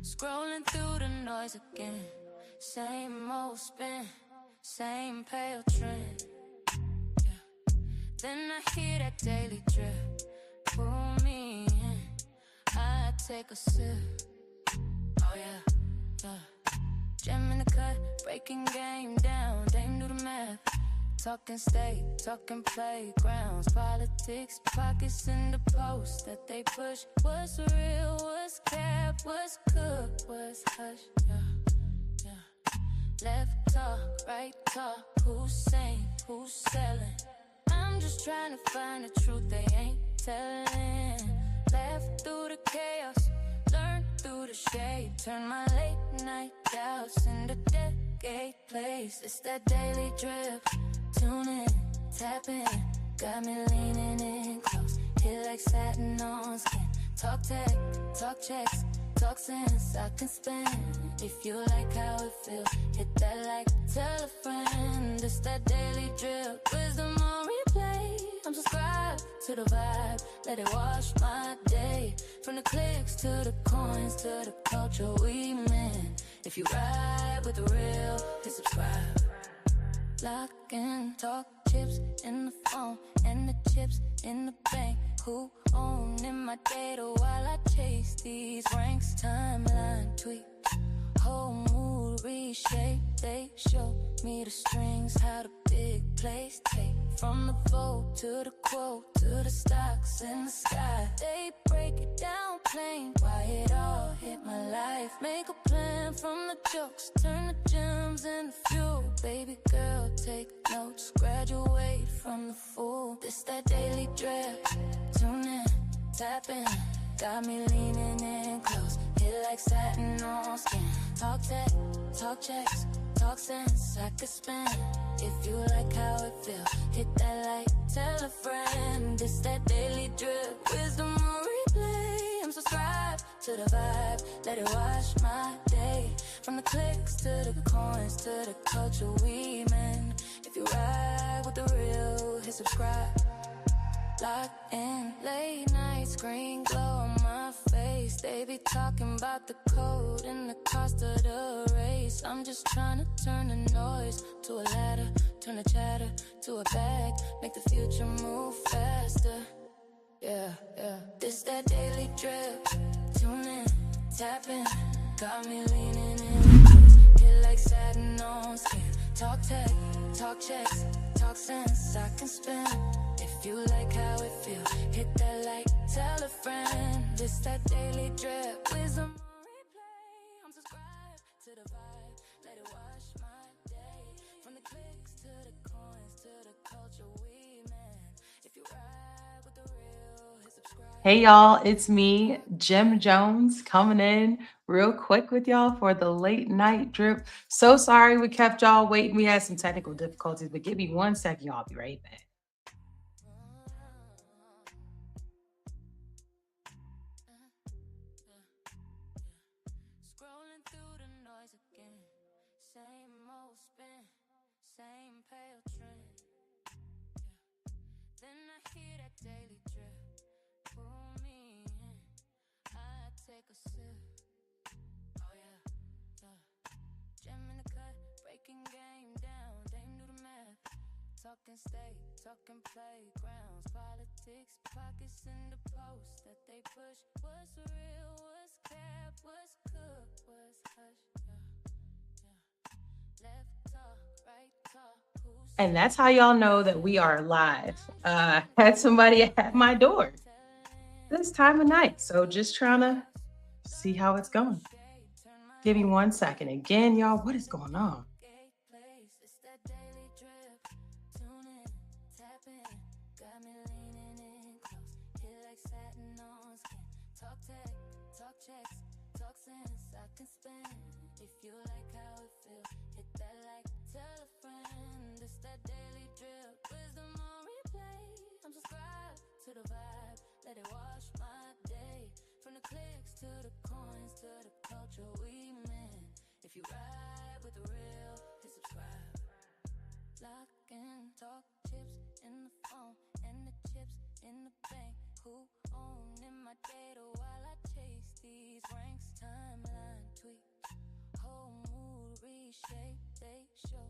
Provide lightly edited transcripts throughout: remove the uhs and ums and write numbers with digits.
Scrolling through the noise again. Same old spin, same pale trend. Yeah. Then I hear that daily drip. Pull me in, I take a sip. Oh yeah, yeah. Gem in the cut, breaking game down. Dame do the math. Talking state, talking playgrounds, politics, pockets in the post that they push. What's real, what's cap, what's cooked, what's hush, yeah, yeah. Left talk, right talk, who's saying, who's selling? I'm just trying to find the truth they ain't telling. Laugh through the chaos, learn through the shade. Turn my late night doubts into decade plays. It's that daily drip. Tune in, tap in, got me leaning in close. Hit like satin on skin. Talk tech, talk checks, talk sense I can spend. If you like how it feels, hit that like, tell a friend. It's that daily drip, wisdom on replay. I'm subscribed to the vibe, let it wash my day. From the clicks to the coins to the culture we mend. If you ride with the real, hit subscribe. Lock in, talk chips in the phone and the chips in the bank. Who owning my data while I chase these ranks? Timeline tweak, whole mood reshape. They show me the strings, how the big plays take. From the vote to the quote to the stocks in the sky. They break it down plain, why it all hit my life. Make a plan from the jokes, turn the gems into fuel. Baby girl, take notes, graduate from the fool. This that daily drip, tune in, tap in. Got me leaning in close, hit like satin on skin. Talk tech, talk checks, talk sense I could spend. If you like how it feels, hit that like, tell a friend. This that daily drip, wisdom on replay. I'm subscribed to the vibe, let it wash my day. From the clicks to the coins to the culture we mend. If you ride with the real, hit subscribe. Lock in, late night screen glow on my face. They be talking about the code and the cost of the race. I'm just trying to turn the noise to a ladder, turn the chatter to a bag, make the future move faster. Yeah, yeah. This that daily drip, tune in, tap in, got me leaning in. Hit like satin on skin. Talk tech, talk checks, talk sense I can spend. If you like how it feels, hit that like, tell a friend. This that daily drip, wisdom on replay. I'm subscribed to the vibe, let it wash my day. From the clicks to the coins to the culture we mend. If you ride with the real, hit subscribe. Hey y'all, it's me, Jim Jones, coming in real quick with y'all for the late night drip. So sorry we kept y'all waiting. We had some technical difficulties, but give me 1 second, y'all. I'll be right back. Scrolling through the noise again. Same old spin, same pale trend. Yeah. Then I hear that daily drip. Pull me in, I take a sip. Oh yeah, yeah. Gem in the cut, breaking game down. Dame do the math. Talking state, talking playgrounds, politics, pockets in the post that they push. What's real, what's cap, what's cooked, what's hush, yeah, yeah. Left talk, right talk, who's... And that's how y'all know that we are live. Had somebody at my door this time of night, so just trying to see how it's going. Give me 1 second. Again, y'all, what is going on? If you like how it feels, hit that like, tell a friend. It's that daily drip, wisdom on replay. I'm subscribed to the vibe, let it wash my day. From the clicks to the coins to the culture we mend. If you ride with the real, hit subscribe.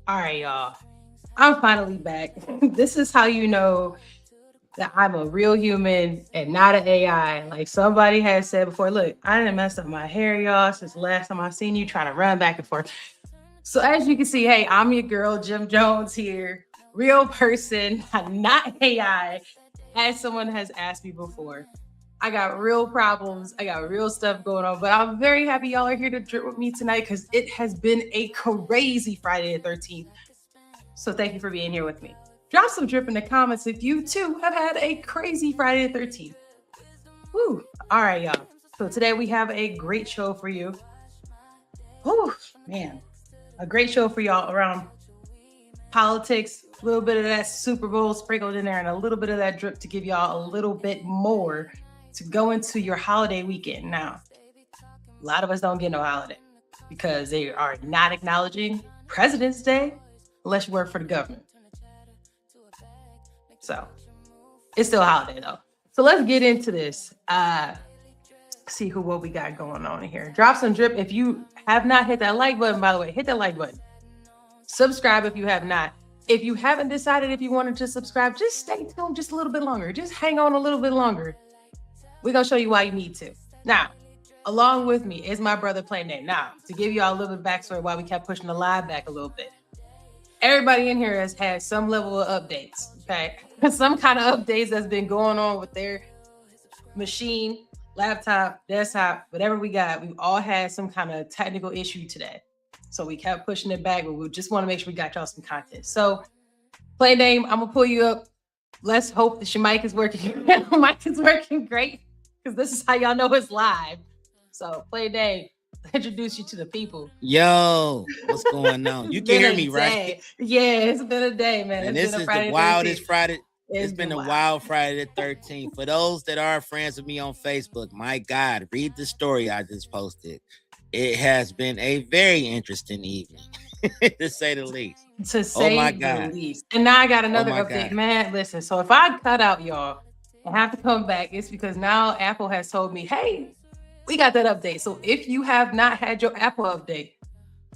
All right, y'all. I'm finally back. This is how you know that I'm a real human and not an AI. Like somebody has said before, look, I didn't mess up my hair, y'all, since the last time I seen you trying to run back and forth. So as you can see, hey, I'm your girl, Jim Jones here. Real person, not AI, as someone has asked me before. I got real problems. I got real stuff going on, but I'm very happy y'all are here to drip with me tonight because it has been a crazy Friday the 13th. So thank you for being here with me. Drop some drip in the comments if you too have had a crazy Friday the 13th. Woo. All right, y'all. So today we have a great show for you. Whew, man. A great show for y'all around politics, a little bit of that Super Bowl sprinkled in there, and a little bit of that drip to give y'all a little bit more to go into your holiday weekend. Now, a lot of us don't get no holiday because they are not acknowledging President's Day unless you work for the government. So it's still a holiday though. So let's get into this. See what we got going on in here. Drop some drip. If you have not hit that like button, by the way, hit that like button. Subscribe if you have not. If you haven't decided if you wanted to subscribe, just stay tuned just a little bit longer. Just hang on a little bit longer. We're going to show you why you need to. Now, along with me is my brother Play Name. Now, to give you all a little bit of backstory why we kept pushing the live back a little bit. Everybody in here has had some level of updates, okay? Some kind of updates that's been going on with their machine, laptop, desktop, whatever we got. We've all had some kind of technical issue today. So we kept pushing it back, but we just want to make sure we got y'all some content. So Play Name, I'm gonna pull you up. Let's hope that your mic is working. Mic is working great because this is how y'all know it's live. So Play Name, introduce you to the people. Yo, what's going on? You can hear me, right? Yeah, it's been a day, man. And this is the wildest Friday. It's been a wild Friday the 13th. For those that are friends with me on Facebook, my God, read the story I just posted. It has been a very interesting evening, to say the least. To say the least. And now I got another update, man. Listen, so if I cut out y'all and have to come back, it's because now Apple has told me, hey, we got that update. So if you have not had your Apple update,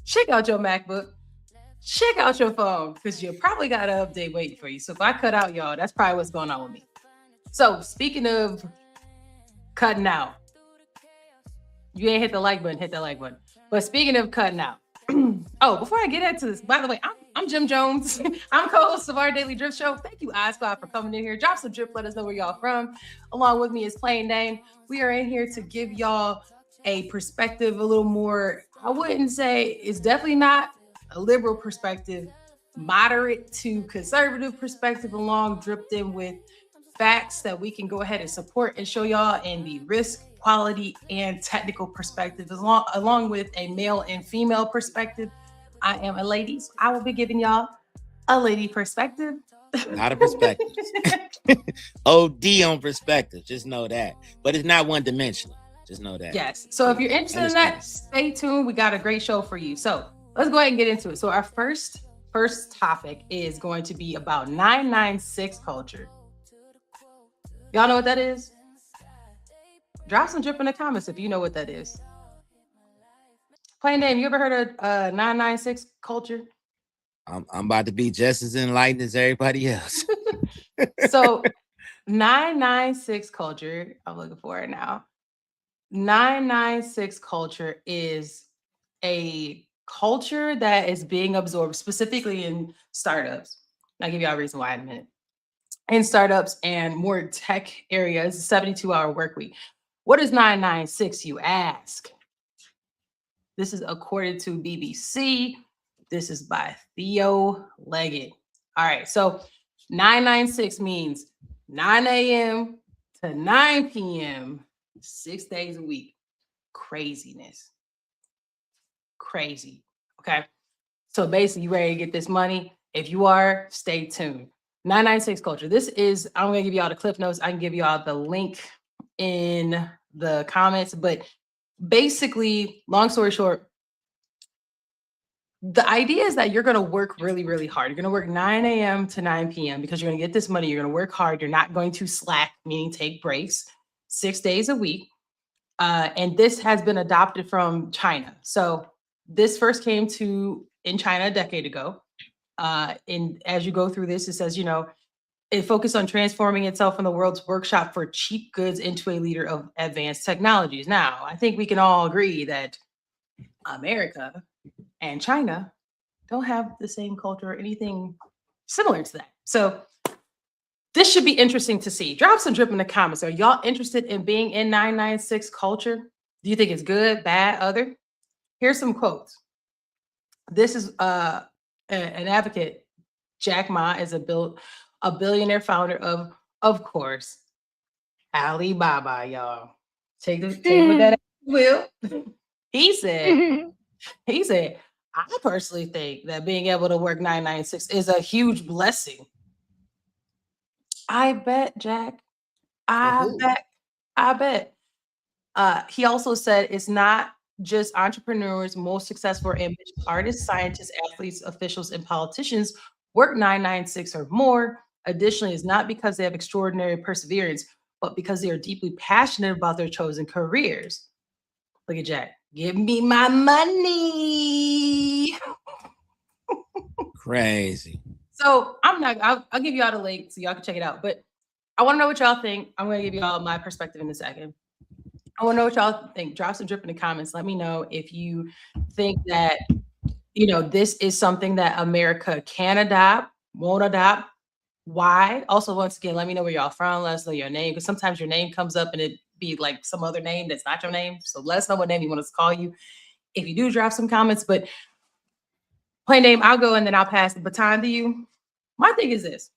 check out your MacBook, check out your phone, because you probably got an update waiting for you. So if I cut out y'all, that's probably what's going on with me. So speaking of cutting out, you ain't hit the like button, hit the like button. But speaking of cutting out, oh, before I get into this, by the way, I'm Jim Jones. I'm co-host of our Daily Drip Show. Thank you, iSquad, for coming in here. Drop some drip, let us know where y'all from. Along with me is Plain Name. We are in here to give y'all a perspective, a little more, I wouldn't say, it's definitely not a liberal perspective, moderate to conservative perspective, along dripped in with facts that we can go ahead and support and show y'all in the risk, quality, and technical perspective, along with a male and female perspective. I am a lady, so I will be giving y'all a lady perspective. Not a perspective. OD on perspective. Just know that. But it's not one dimensional. Just know that. Yes. So if you're interested in that, stay tuned. We got a great show for you. So let's go ahead and get into it. So our first topic is going to be about 996 culture. Y'all know what that is? Drop some drip in the comments if you know what that is. Plain Name, you ever heard of 996 culture? I'm about to be just as enlightened as everybody else. So 996 culture, I'm looking for it now. 996 culture is a culture that is being absorbed specifically in startups. I'll give y'all a reason why in a minute. In startups and more tech areas, 72-hour work week. What is 996, you ask? This is according to BBC. This is by Theo Leggett. All right, so 996 means 9 a.m. to 9 p.m., 6 days a week. Craziness. Crazy. Okay. So basically, you ready to get this money? If you are, stay tuned. 996 culture. This is, I'm going to give y'all the clip notes. I can give y'all the link in the comments, but basically, long story short, the idea is that you're going to work really, really hard. You're going to work 9 a.m. to 9 p.m. because you're going to get this money. You're going to work hard. You're not going to slack, meaning take breaks. 6 days a week. And this has been adopted from China. So this first came in China a decade ago. And as you go through this, it says, it focused on transforming itself from the world's workshop for cheap goods into a leader of advanced technologies. Now, I think we can all agree that America and China don't have the same culture or anything similar to that. So this should be interesting to see. Drop some drip in the comments. Are y'all interested in being in 996 culture? Do you think it's good, bad, other? Here's some quotes. This is an advocate. Jack Ma is a billionaire founder of course, Alibaba, y'all. Take with that will. He said, I personally think that being able to work 996 is a huge blessing. I bet, Jack. I bet. He also said it's not just entrepreneurs, most successful or ambitious artists, scientists, athletes, officials, and politicians work 996 or more. Additionally, it's not because they have extraordinary perseverance, but because they are deeply passionate about their chosen careers. Look at Jack. Give me my money. Crazy. So I'll give y'all the link so y'all can check it out. But I want to know what y'all think. I'm going to give y'all my perspective in a second. I want to know what y'all think. Drop some drip in the comments. Let me know if you think that, this is something that America can adopt, won't adopt. Why? Also, once again, let me know where y'all from. Let us know your name, because sometimes your name comes up and it be like some other name that's not your name. So let us know what name you want us to call you. If you do, drop some comments. But plain name, I'll go and then I'll pass the baton to you. My thing is this.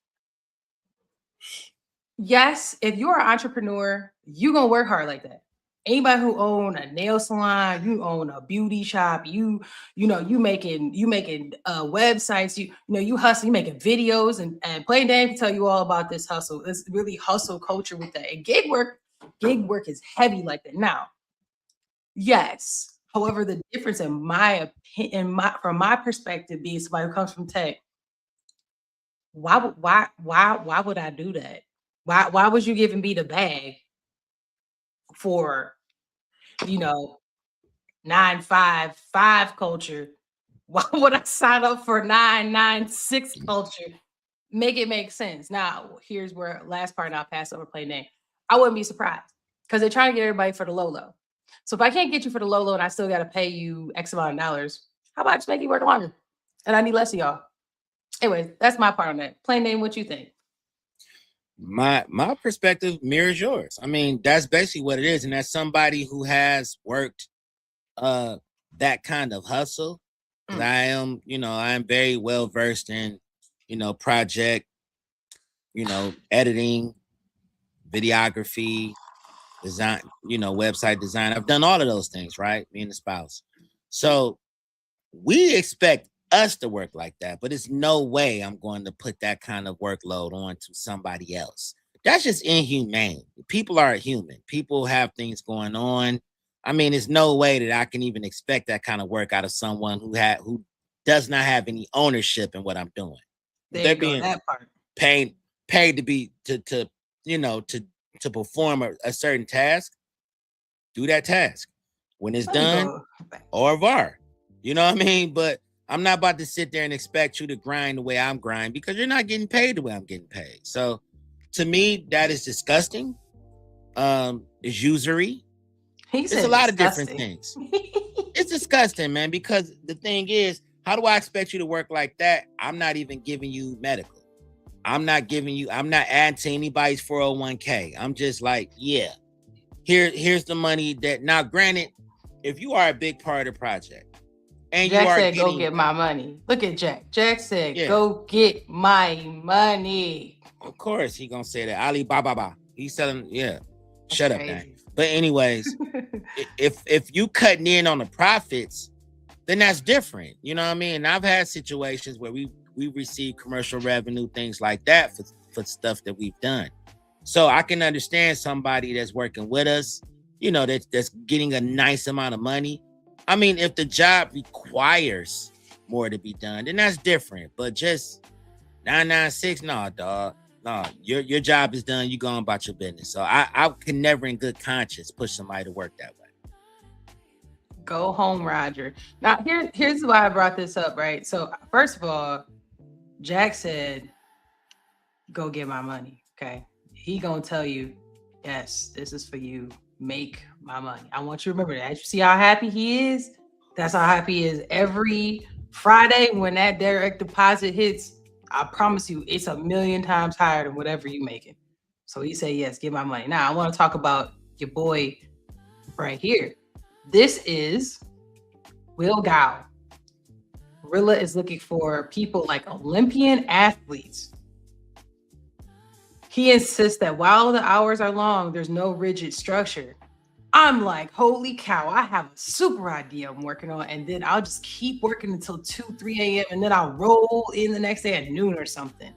Yes, if you're an entrepreneur, you're going to work hard like that. Anybody who own a nail salon, you own a beauty shop, you making websites, you hustle, you making videos, and Plain Dame can tell you all about this hustle. It's really hustle culture with that. And gig work is heavy like that. Now, yes. However, the difference in my opinion, from my perspective, being somebody who comes from tech, why would I do that? Why was you giving me the bag for 955 culture? Why would I sign up for 996 culture? Make it make sense. Now, here's where last part, and I'll pass over Plain Name. I wouldn't be surprised because they're trying to get everybody for the low. So if I can't get you for the low and I still got to pay you X amount of dollars, how about I just make you work longer? And I need less of y'all. Anyway, that's my part on that. Plain Name, what you think? My perspective mirrors yours. I mean, that's basically what it is. And as somebody who has worked that kind of hustle, I am very well versed in, project, editing, videography, design, website design. I've done all of those things, right? Me and the spouse. So we expect us to work like that, but it's no way I'm going to put that kind of workload on to somebody else. That's just inhumane. People are human. People have things going on. I mean, there's no way that I can even expect that kind of work out of someone who does not have any ownership in what I'm doing. They're being that part. paid to be to perform a certain task. Do that task when it's done, or VAR. You know what I mean? But I'm not about to sit there and expect you to grind the way I'm grinding, because you're not getting paid the way I'm getting paid. So to me, that is disgusting. It's usury. It's a lot of different things. It's disgusting, man, because the thing is, how do I expect you to work like that? I'm not even giving you medical. I'm not adding to anybody's 401k. I'm just like, yeah, here's the money that, now granted, if you are a big part of the project, and Jack said, go get my money. Look at Jack. Jack said, go get my money. Of course, he gonna say that. Alibaba. He's selling, shut up, man. But anyways, if you cutting in on the profits, then that's different. You know what I mean? And I've had situations where we receive commercial revenue, things like that for stuff that we've done. So I can understand somebody that's working with us, that's getting a nice amount of money. I mean, if the job requires more to be done, then that's different. But just 996, nah, dog. no, your job is done. You going about your business. So I can never in good conscience push somebody to work that way. Go home, Roger. Now here's why I brought this up, right? So first of all, Jack said, go get my money. Okay. He gonna tell you, yes, this is for you. Make my money. I want you to remember that. You see how happy he is? That's how happy he is every Friday when that direct deposit hits. I promise you, it's 1,000,000 times higher than whatever you making. So he said, yes, get my money. Now I want to talk about your boy right here. This is Will Gow. Rilla is looking for people like Olympian athletes. He insists that while the hours are long, there's no rigid structure. I'm like, holy cow, I have a super idea I'm working on, and then I'll just keep working until 2, 3 a.m. and then I'll roll in the next day at noon or something.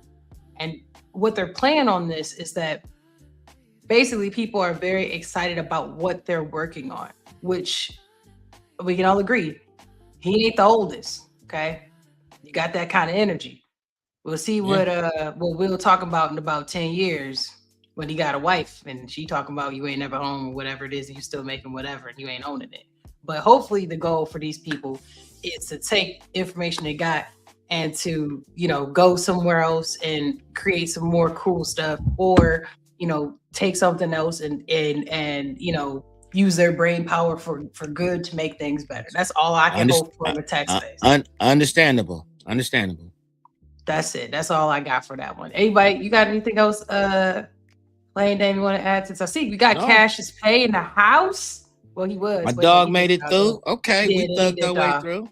And what they're playing on this is that basically people are very excited about what they're working on, which we can all agree, he ain't the oldest, okay? You got that kind of energy. We'll see what we'll talk about in about 10 years. When he got a wife and she talking about you ain't never home or whatever it is, and you still making whatever and you ain't owning it. But hopefully the goal for these people is to take information they got and to, go somewhere else and create some more cool stuff, or, take something else and use their brain power for good to make things better. That's all I can hope for in the tech space. Understandable. That's it. That's all I got for that one. Anybody, you got anything else? Plain Dame, you want to add? Since I see we got Cassius Pay in the house. Well, he was. My dog made it through. Okay, we thugged our way through.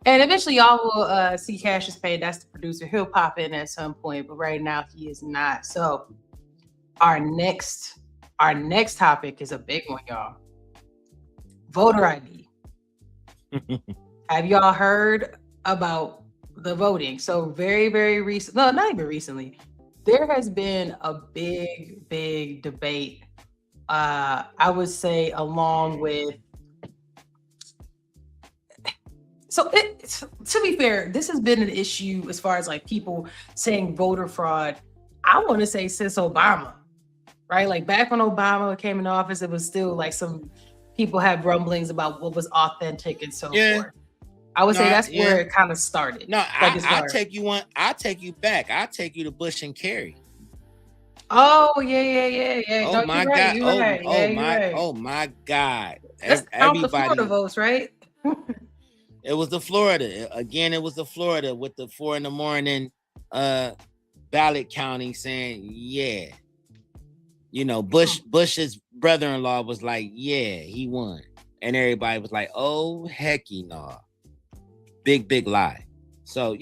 And eventually, y'all will see Cassius Pay. That's the producer. He'll pop in at some point, but right now he is not. So, our next topic is a big one, y'all. Voter ID. Have y'all heard about the voting? So very, very recent. No, not even recently. There has been a big, big debate. I would say along with. So to be fair, this has been an issue as far as like people saying voter fraud. I want to say since Obama, right? Like back when Obama came in office, it was still like some people had rumblings about what was authentic and so forth. I would say that's where it kind of started. No, I'll take you one. I'll take you back. I'll take you to Bush and Kerry. Oh yeah. Oh no, my God. Oh my God. Let's count the Florida votes, right? It was the Florida. Again, it was the Florida with the 4 a.m. Ballot counting saying, Bush's brother-in-law was like, he won. And everybody was like, oh, hecky no. Big lie. So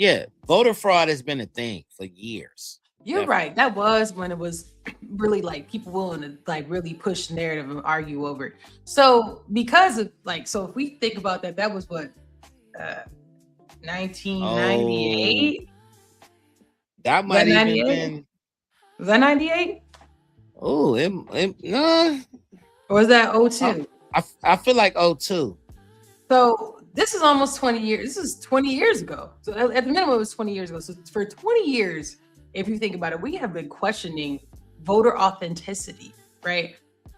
voter fraud has been a thing for years. You're right. That was when it was really like people willing to like really push the narrative and argue over it. So because of so if we think about that, that was what 1998. That might have even been. Was that 98? Oh, no. Or was that 02? I feel like 02. So this is almost 20 years. This is 20 years ago. So at the minimum, it was 20 years ago. So for 20 years, if you think about it, we have been questioning voter authenticity, right?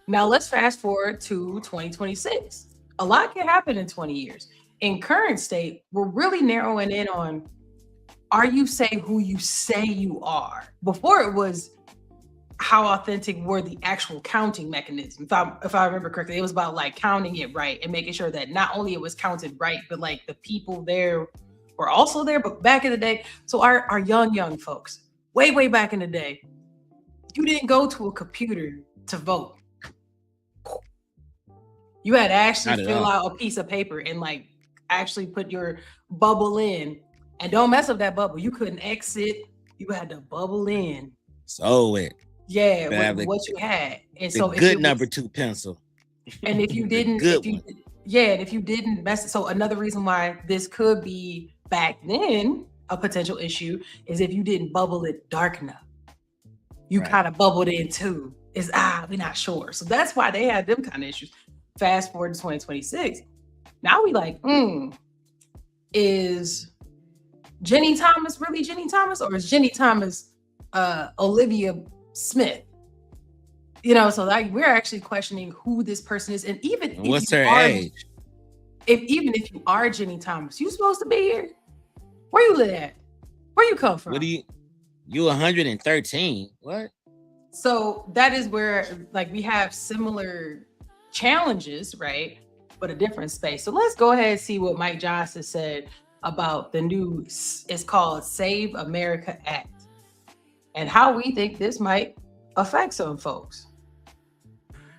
Now let's fast forward to 2026. A lot can happen in 20 years. In current state, we're really narrowing in on, are you saying who you say you are? Before it was, how authentic were the actual counting mechanism? If I remember correctly, it was about like counting it right and making sure that not only it was counted right, but like the people there were also there. But back in the day, so our young folks, way back in the day, you didn't go to a computer to vote. You had to actually fill out a piece of paper and like actually put your bubble in, and don't mess up that bubble. You couldn't exit. You had to bubble in. So it. Yeah, what you had. And so good number 2 pencil. And if you didn't, and if you didn't mess, so another reason why this could be back then a potential issue is if you didn't bubble it dark enough. You kind of bubbled in too. We're not sure. So that's why they had them kind of issues. Fast forward to 2026. Now we like, is Jenny Thomas really Jenny Thomas, or is Jenny Thomas Olivia Smith. You know, so like we're actually questioning who this person is, and even what's her age? Even if you are Jenny Thomas, you supposed to be here. Where you live at? Where you come from? What do you 113? What? So that is where like we have similar challenges, right? But a different space. So let's go ahead and see what Mike Johnson said about the new, it's called Save America Act, and how we think this might affect some folks.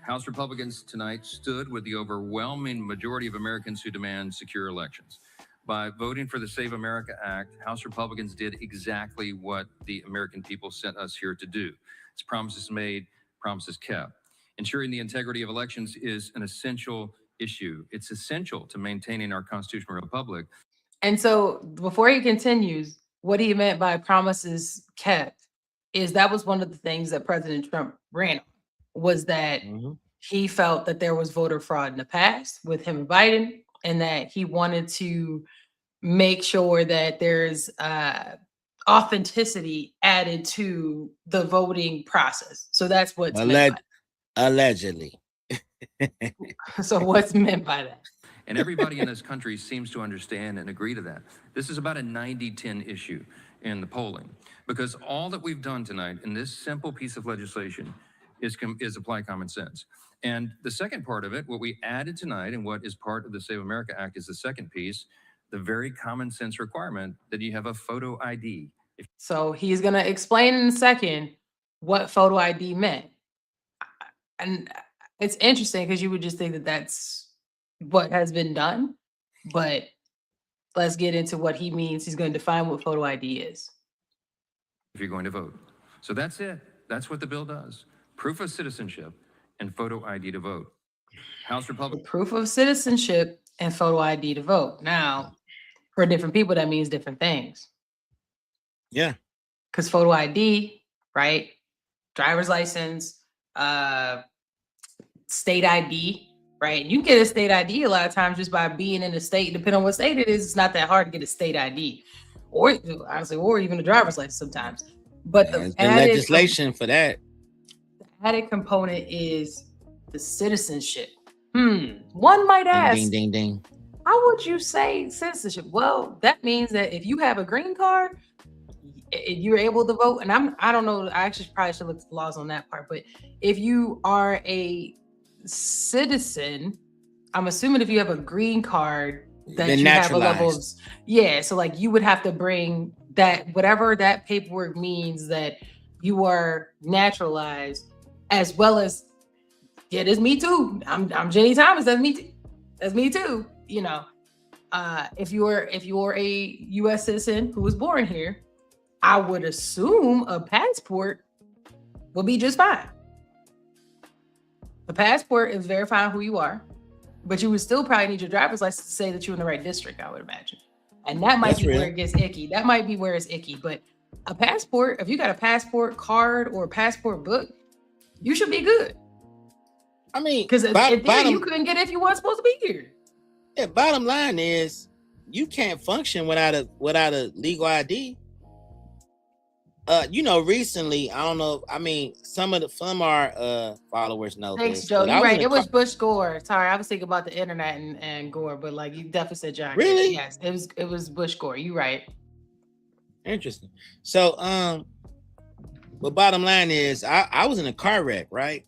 House Republicans tonight stood with the overwhelming majority of Americans who demand secure elections. By voting for the Save America Act, House Republicans did exactly what the American people sent us here to do. It's promises made, promises kept. Ensuring the integrity of elections is an essential issue. It's essential to maintaining our constitutional republic. And so before he continues, what he meant by promises kept is that was one of the things that President Trump ran on, was that he felt that there was voter fraud in the past with him and Biden, and that he wanted to make sure that there's authenticity added to the voting process. So that's what's allegedly. So what's meant by that? And everybody in this country seems to understand and agree to that. This is about a 90-10 issue in the polling, because all that we've done tonight in this simple piece of legislation is apply common sense. And the second part of it, what we added tonight and what is part of the Save America Act is the second piece, the very common sense requirement that you have a photo ID. So he's going to explain in a second what photo ID meant. And it's interesting because you would just think that that's what has been done, but let's get into what he means. He's going to define what photo ID is. If you're going to vote. So that's it. That's what the bill does. Proof of citizenship and photo ID to vote. House Republicans. Proof of citizenship and photo ID to vote. Now, for different people, that means different things. Yeah. Because photo ID, right? Driver's license, state ID, right? You get a state ID a lot of times just by being in a state. Depending on what state it is, it's not that hard to get a state ID, or honestly, or even a driver's license sometimes. But the legislation for that. The added component is the citizenship. One might ask, ding, ding, ding, ding. How would you say citizenship? Well, that means that if you have a green card, you're able to vote. And I don't know, I actually probably should look at the laws on that part. But if you are a citizen, I'm assuming if you have a green card, that you have a level of, so like you would have to bring that, whatever that paperwork means, that you are naturalized, as well as, yeah, that's me too. I'm Jenny Thomas. That's me too. That's me too. You know, if you're a U.S. citizen who was born here, I would assume a passport will be just fine. The passport is verifying who you are, but you would still probably need your driver's license to say that you're in the right district, I would imagine. And that might be where it gets icky. That might be where it's icky. But a passport, if you got a passport card or a passport book, you should be good. I mean, because you couldn't get it if you weren't supposed to be here. Yeah, bottom line is you can't function without a legal ID. Recently, I don't know. I mean, some of our followers know. Thanks, Joe. You're right. It was Bush Gore. Sorry, I was thinking about the internet and Gore, but like you definitely said John. Really? Yes, it was Bush Gore. You're right. Interesting. So, but bottom line is, I was in a car wreck, right?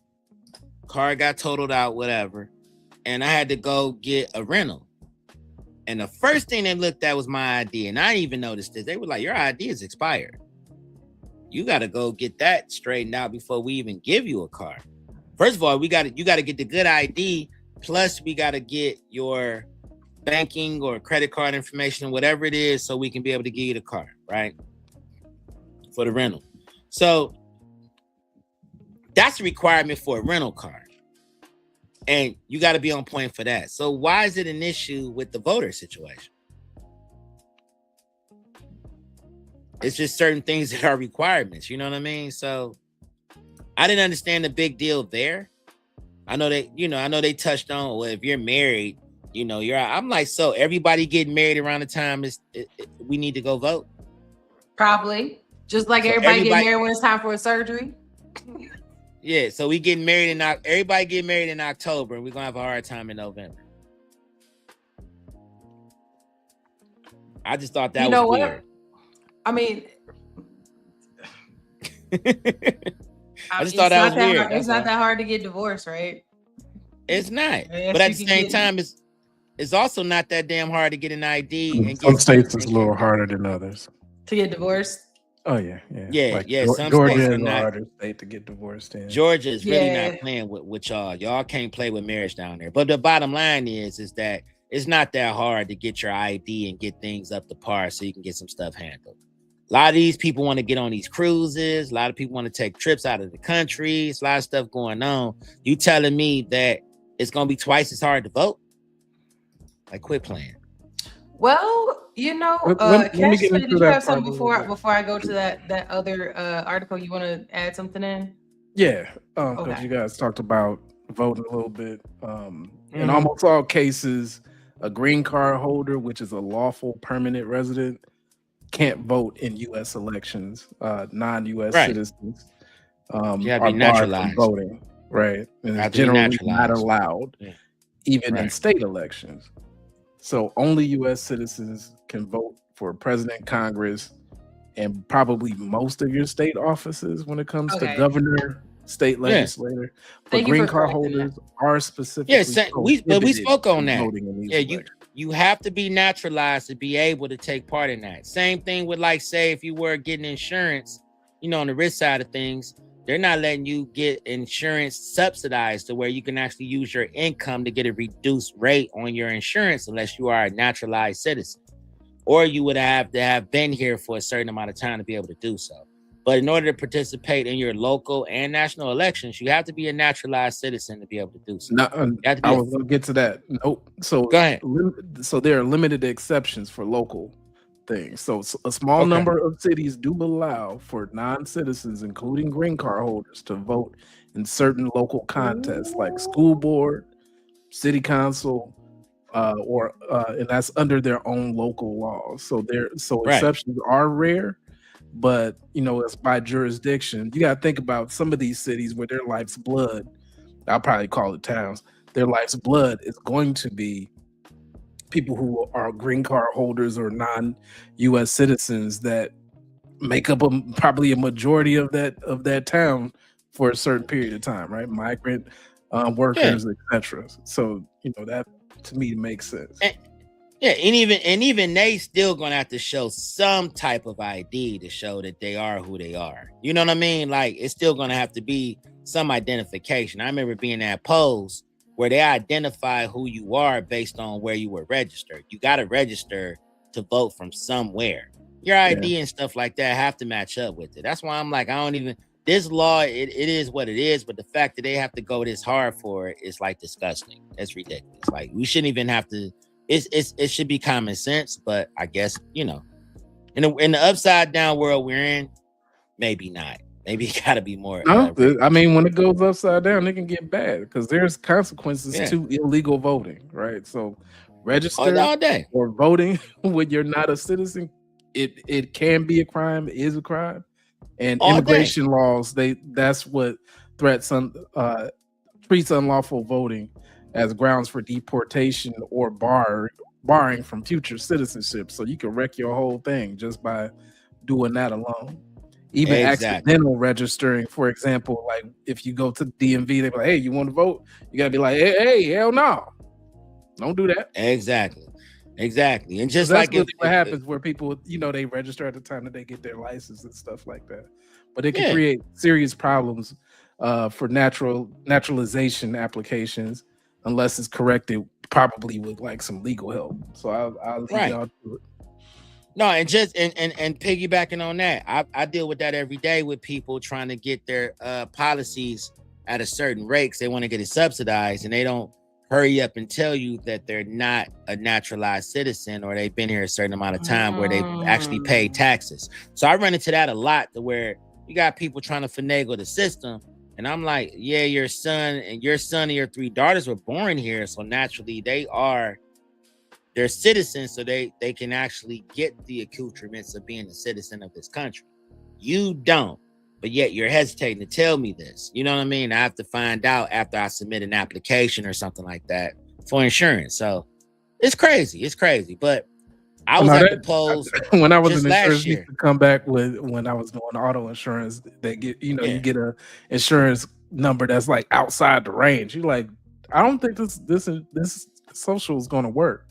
Car got totaled out, whatever, and I had to go get a rental. And the first thing they looked at was my ID, and I didn't even notice this. They were like, "Your ID is expired. You got to go get that straightened out before we even give you a car." First of all, you got to get the good ID. Plus, we got to get your banking or credit card information, whatever it is, so we can be able to give you the car, right? For the rental. So that's a requirement for a rental car. And you got to be on point for that. So why is it an issue with the voter situation? It's just certain things that are requirements, you know what I mean? So I didn't understand the big deal there. I know they touched on, well, if you're married, I'm like, so everybody getting married around the time we need to go vote? Probably. Just like everybody get married when it's time for a surgery. Yeah, so we getting married in everybody get married in October, and we're gonna have a hard time in November. I just thought that was weird. I mean, I just thought that was weird. It's not that hard to get divorced, right? It's not. But at the same time, it's also not that damn hard to get an ID. And some states it's a little harder than others. To get divorced? Oh, yeah. Like some Georgia states is a harder state to get divorced in. Georgia is really not playing with y'all. Y'all can't play with marriage down there. But the bottom line is that it's not that hard to get your ID and get things up to par so you can get some stuff handled. A lot of these people want to get on these cruises. A lot of people want to take trips out of the country. It's a lot of stuff going on. You telling me that it's going to be twice as hard to vote? Like, quit playing. Well, you know, Cash, did you have something before I go to that other article? You want to add something in? Yeah, because you guys talked about voting a little bit. In almost all cases, a green card holder, which is a lawful permanent resident, can't vote in U.S. elections. Non-U.S. citizens are barred from voting, right? And it's generally not allowed, even in state elections. So only U.S. citizens can vote for president, Congress, and probably most of your state offices when it comes to governor, state legislator. But green card holders are specifically we spoke on that. You have to be naturalized to be able to take part in that. Same thing with, like, say if you were getting insurance, you know, on the risk side of things, they're not letting you get insurance subsidized to where you can actually use your income to get a reduced rate on your insurance unless you are a naturalized citizen, or you would have to have been here for a certain amount of time to be able to do so. But in order to participate in your local and national elections, you have to be a naturalized citizen to be able to do so. I was going to get to that. Nope. So go ahead. So there are limited exceptions for local things. So a small number of cities do allow for non-citizens, including green card holders, to vote in certain local contests like school board, city council, and that's under their own local laws. So exceptions are rare. But, you know, it's by jurisdiction. You got to think about some of these cities where their life's blood, I'll probably call it towns, their life's blood is going to be people who are green card holders or non-U.S. citizens that make up probably a majority of that town for a certain period of time, right? Migrant workers, etc. So, you know, that to me makes sense. And even they still gonna have to show some type of ID to show that they are who they are. You know what I mean? Like, it's still gonna have to be some identification. I remember being at polls where they identify who you are based on where you were registered. You got to register to vote from somewhere. Your ID and stuff like that have to match up with it. That's why I'm like, this law, it is what it is, but the fact that they have to go this hard for it is like disgusting. It's ridiculous. Like, we shouldn't even have to. It should be common sense, but I guess, you know, in the upside down world we're in, maybe not. Maybe it got to be more. I mean, when it goes upside down, it can get bad because there's consequences to illegal voting, right? So register all day or voting when you're not a citizen, it can be a crime, is a crime. And all immigration laws, that's what treats unlawful voting as grounds for deportation or barring from future citizenship. So you can wreck your whole thing just by doing that alone. Even accidental registering, for example, like if you go to the DMV, they're like, hey, you want to vote? You got to be like, hey, hell no. Don't do that. Exactly. And just like what happens where people, you know, they register at the time that they get their license and stuff like that. But it can create serious problems for naturalization applications unless it's corrected probably with like some legal help. So I'll leave y'all to it. No, and just and piggybacking on that, I deal with that every day with people trying to get their policies at a certain rate because they want to get it subsidized, and they don't hurry up and tell you that they're not a naturalized citizen or they've been here a certain amount of time where they've actually paid taxes. So I run into that a lot, to where you got people trying to finagle the system, and I'm like, yeah, your son and your 3 daughters were born here, so naturally they're citizens, so they can actually get the accoutrements of being a citizen of this country. You don't, but yet you're hesitating to tell me this. You know what I mean? I have to find out after I submit an application or something like that for insurance. So it's crazy. It's crazy. But I was at the polls when I was just in insurance. last year. To come back with when I was doing auto insurance, they get you get a insurance number that's like outside the range. You're like, I don't think this social is going to work.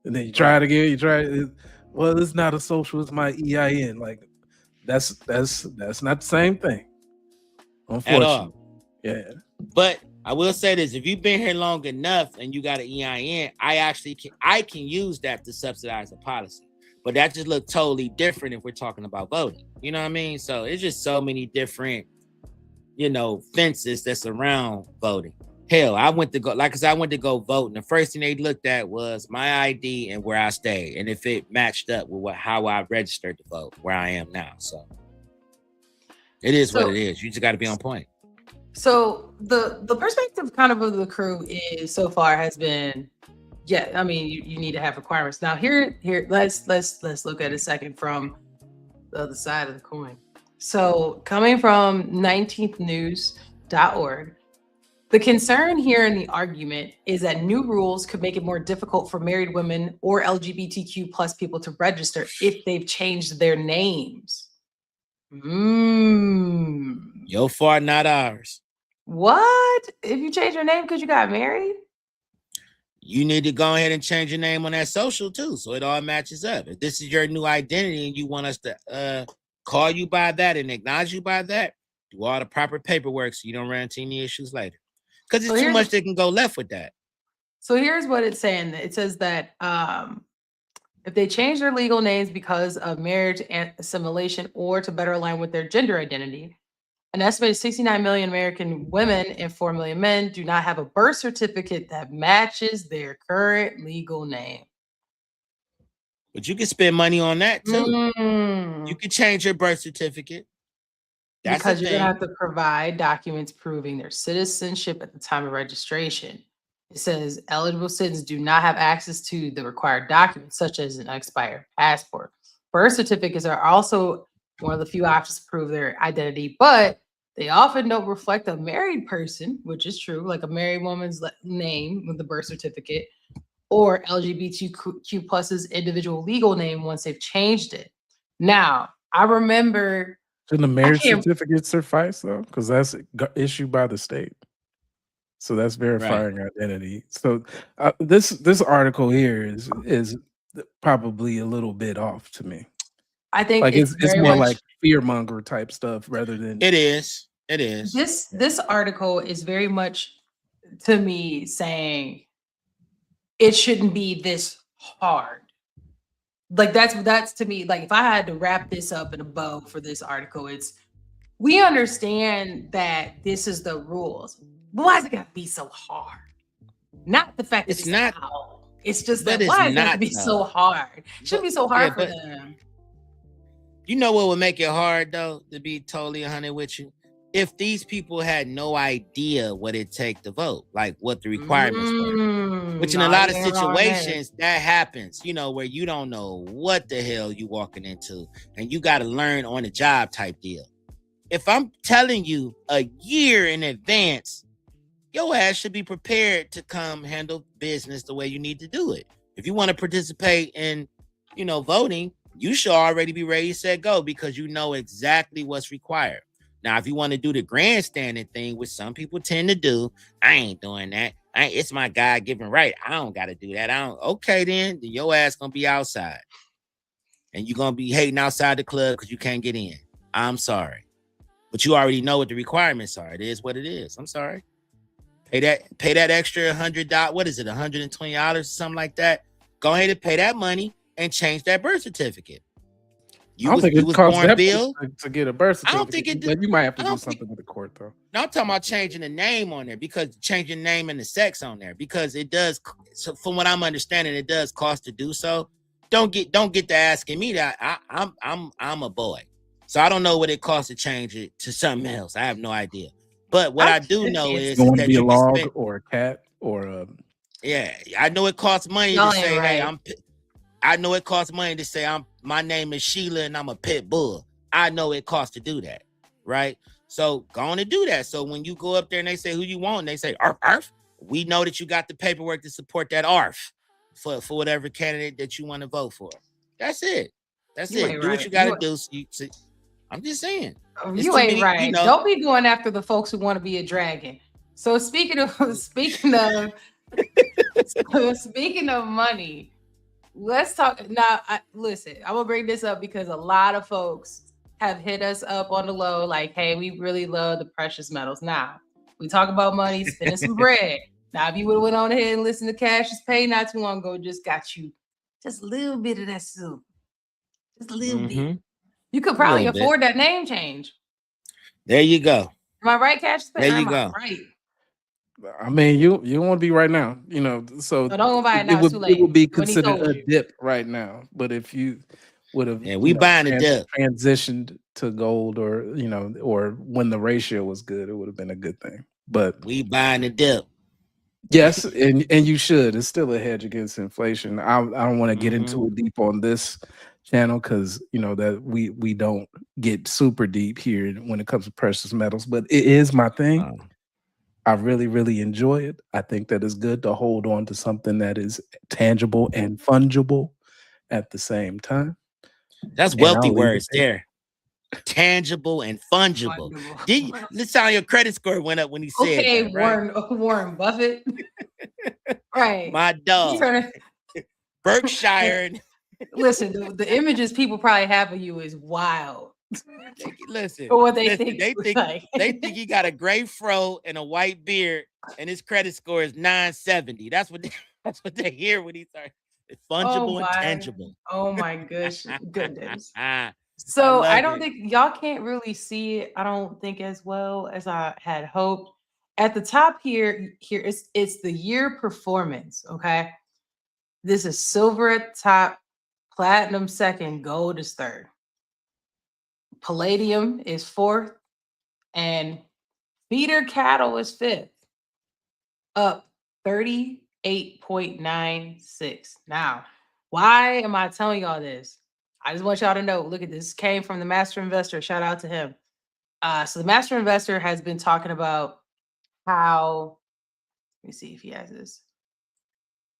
And then you try it again. You try it. Well, it's not a social. It's my EIN. Like that's not the same thing. Unfortunately, at all. Yeah. But I will say this: if you've been here long enough and you got an EIN, I can use that to subsidize a policy. But that just looks totally different if we're talking about voting. You know what I mean? So it's just so many different, fences that's around voting. Hell, I went to go vote, and the first thing they looked at was my ID and where I stayed, and if it matched up with how I registered to vote, where I am now. So it is what it is. You just got to be on point. So the perspective kind of the crew is so far has been, I mean, you need to have requirements. Now here let's look at a second from the other side of the coin. So coming from 19thnews.org, the concern here in the argument is that new rules could make it more difficult for married women or LGBTQ plus people to register if they've changed their names. Your fault, not ours. What? If you change your name because you got married? You need to go ahead and change your name on that social too, so it all matches up. If this is your new identity and you want us to call you by that and acknowledge you by that, do all the proper paperwork so you don't run into any issues later. Because it's too much that can go left with that. So here's what it's saying. It says that if they change their legal names because of marriage and assimilation or to better align with their gender identity, an estimated 69 million American women and 4 million men do not have a birth certificate that matches their current legal name. But you can spend money on that too. You can change your birth certificate. That's because you're going to have to provide documents proving their citizenship at the time of registration. It says eligible citizens do not have access to the required documents, such as an expired passport. Birth certificates are also one of the few options to prove their identity, but they often don't reflect a married person, which is true, like a married woman's name with the birth certificate, or LGBTQ plus's individual legal name once they've changed it. Now, I remember... Shouldn't the marriage certificate suffice though? Because that's issued by the state. So that's verifying identity. So this article here is probably a little bit off to me. I think like it's more like fearmonger type stuff rather than it is. This article is very much to me saying it shouldn't be this hard. Like that's to me, like if I had to wrap this up in a bow for this article, we understand that this is the rules. But why is it gotta be so hard? Not the fact that it's not how. It's just that why does it have to be so hard? It shouldn't be so hard for them. You know what would make it hard though, to be totally 100 with you? If these people had no idea what it takes to vote, like what the requirements were, which in a lot of situations that happens, where you don't know what the hell you walking into and you got to learn on the job type deal. If I'm telling you a year in advance, your ass should be prepared to come handle business the way you need to do it. If you want to participate in, voting, you should already be ready, set, go, because you know exactly what's required. Now, if you want to do the grandstanding thing, which some people tend to do, I ain't doing that. It's my God-given right. I don't got to do that. Okay, then your ass going to be outside. And you're going to be hating outside the club because you can't get in. I'm sorry. But you already know what the requirements are. It is what it is. I'm sorry. Pay that extra $100. What is it? $120 or something like that. Go ahead and pay that money and change that birth certificate. I don't think it costs that much to get a birth certificate. I don't think it does. You might have to do something with the court, though. No, I'm talking about changing the name on there, because changing the name and the sex on there, because it does. So from what I'm understanding, it does cost to do so. Don't get to asking me that. I'm a boy, so I don't know what it costs to change it to something else. I have no idea. But what I do know is that you be a log or a cat or a. Yeah, I know it costs money to say, "Hey, I know it costs money to say my name is Sheila and I'm a pit bull. I know it costs to do that, right? So go on and do that. So when you go up there and they say who you want, and they say ARF, we know that you got the paperwork to support that ARF for whatever candidate that you want to vote for. That's it. That's it. Do what you got to do. So I'm just saying. You ain't right. Don't be going after the folks who want to be a dragon. So speaking of money, let's talk now. Listen, I'm gonna bring this up because a lot of folks have hit us up on the low, like, hey, we really love the precious metals. Now we talk about money, spending some bread. Now, if you would have went on ahead and listened to Cash's Pay not too long ago, just got you just a little bit of that soup. Just a little bit. You could probably afford that name change. There you go. Am I right, Cash? There you go. Right. I mean, you don't want to be right now, so don't buy it now. It would be considered a dip right now. But if you would have, we buying a dip, transitioned to gold, or or when the ratio was good, it would have been a good thing. But we buying a dip. Yes, and you should. It's still a hedge against inflation. I don't want to get into it deep on this channel because that we don't get super deep here when it comes to precious metals, but it is my thing. I really, really enjoy it. I think that it's good to hold on to something that is tangible and fungible at the same time. That's wealthy words there. Tangible and fungible. This how your credit score went up when he said that, right? Warren Buffett. Right. My dog. Berkshire. Listen, the images people probably have of you is wild. Listen, for what they think they think he got a gray fro and a white beard, and his credit score is 970. That's what they hear when he starts. It's fungible and tangible. Oh my goodness. So I don't think y'all can't really see it. I don't think as well as I had hoped. At the top here it's the year performance. Okay, this is silver at the top, platinum second, gold is third. Palladium is fourth, and feeder cattle is fifth, up 38.96. Now, why am I telling y'all this? I just want y'all to know, look at this. Came from the Master Investor. Shout out to him. So the Master Investor has been talking about how, let me see if he has this,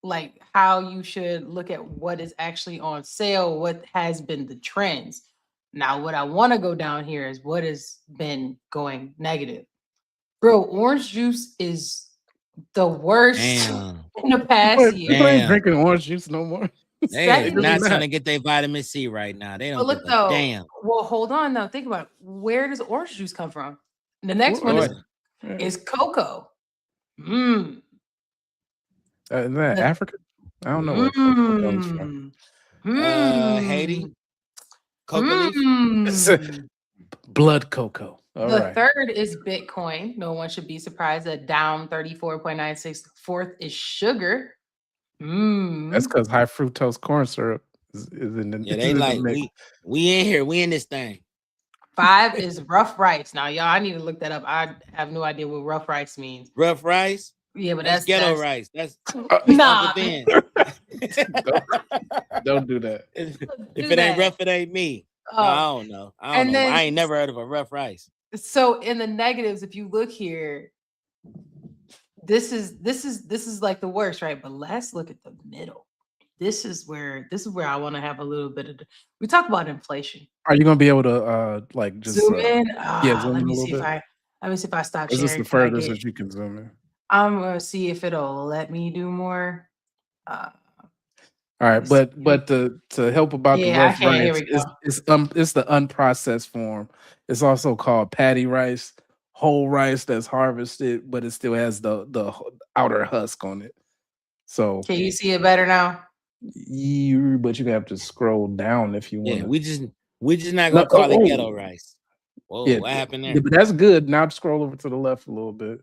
like how you should look at what is actually on sale, what has been the trends. Now, what I want to go down here is what has been going negative. Bro, orange juice is the worst in the past year. People ain't drinking orange juice no more. They're not trying to get their vitamin C right now. They don't give a damn. Well, hold on now. Think about it. Where does orange juice come from? The next one is cocoa. Is that Africa? I don't know where cocoa comes from. Haiti. Cocoa leaf. Blood cocoa. The third is Bitcoin. No one should be surprised that down 34.96. Fourth is sugar. That's because high fructose corn syrup is in the they like we in here. We in this thing. 5 is rough rice. Now, y'all, I need to look that up. I have no idea what rough rice means. Rough rice? Yeah, but that's ghetto rice. That's nah. Don't do that. If it ain't rough, it ain't me. No, I don't know. I ain't never heard of a rough rice. So in the negatives, if you look here, this is like the worst, right? But let's look at the middle. This is where I want to have a little bit of. We talk about inflation. Are you gonna be able to like just zoom in? Zoom let in me see if I stop sharing. Is this the furthest that you can zoom in? I'm gonna see if it'll let me do more. All right, but to help about the rough rice, it's the unprocessed form. It's also called patty rice, whole rice that's harvested, but it still has the outer husk on it. So can you see it better now? But you have to scroll down if you want. Yeah, we just not gonna call it ghetto rice. Whoa, what happened there? Yeah, but that's good. Now scroll over to the left a little bit,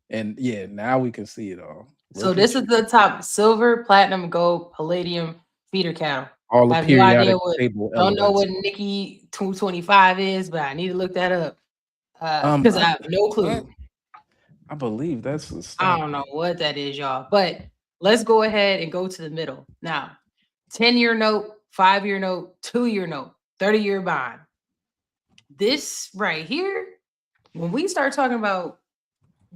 and now we can see it all. So this is the top: silver, platinum, gold, palladium, feeder cattle. All the periodic table. Don't know what Nikki 225 is, but I need to look that up because I have no clue. I believe that's the stuff. I don't know what that is, y'all. But let's go ahead and go to the middle now. 10-year note, 5-year note, 2-year note, 30-year bond. this right here, when we start talking about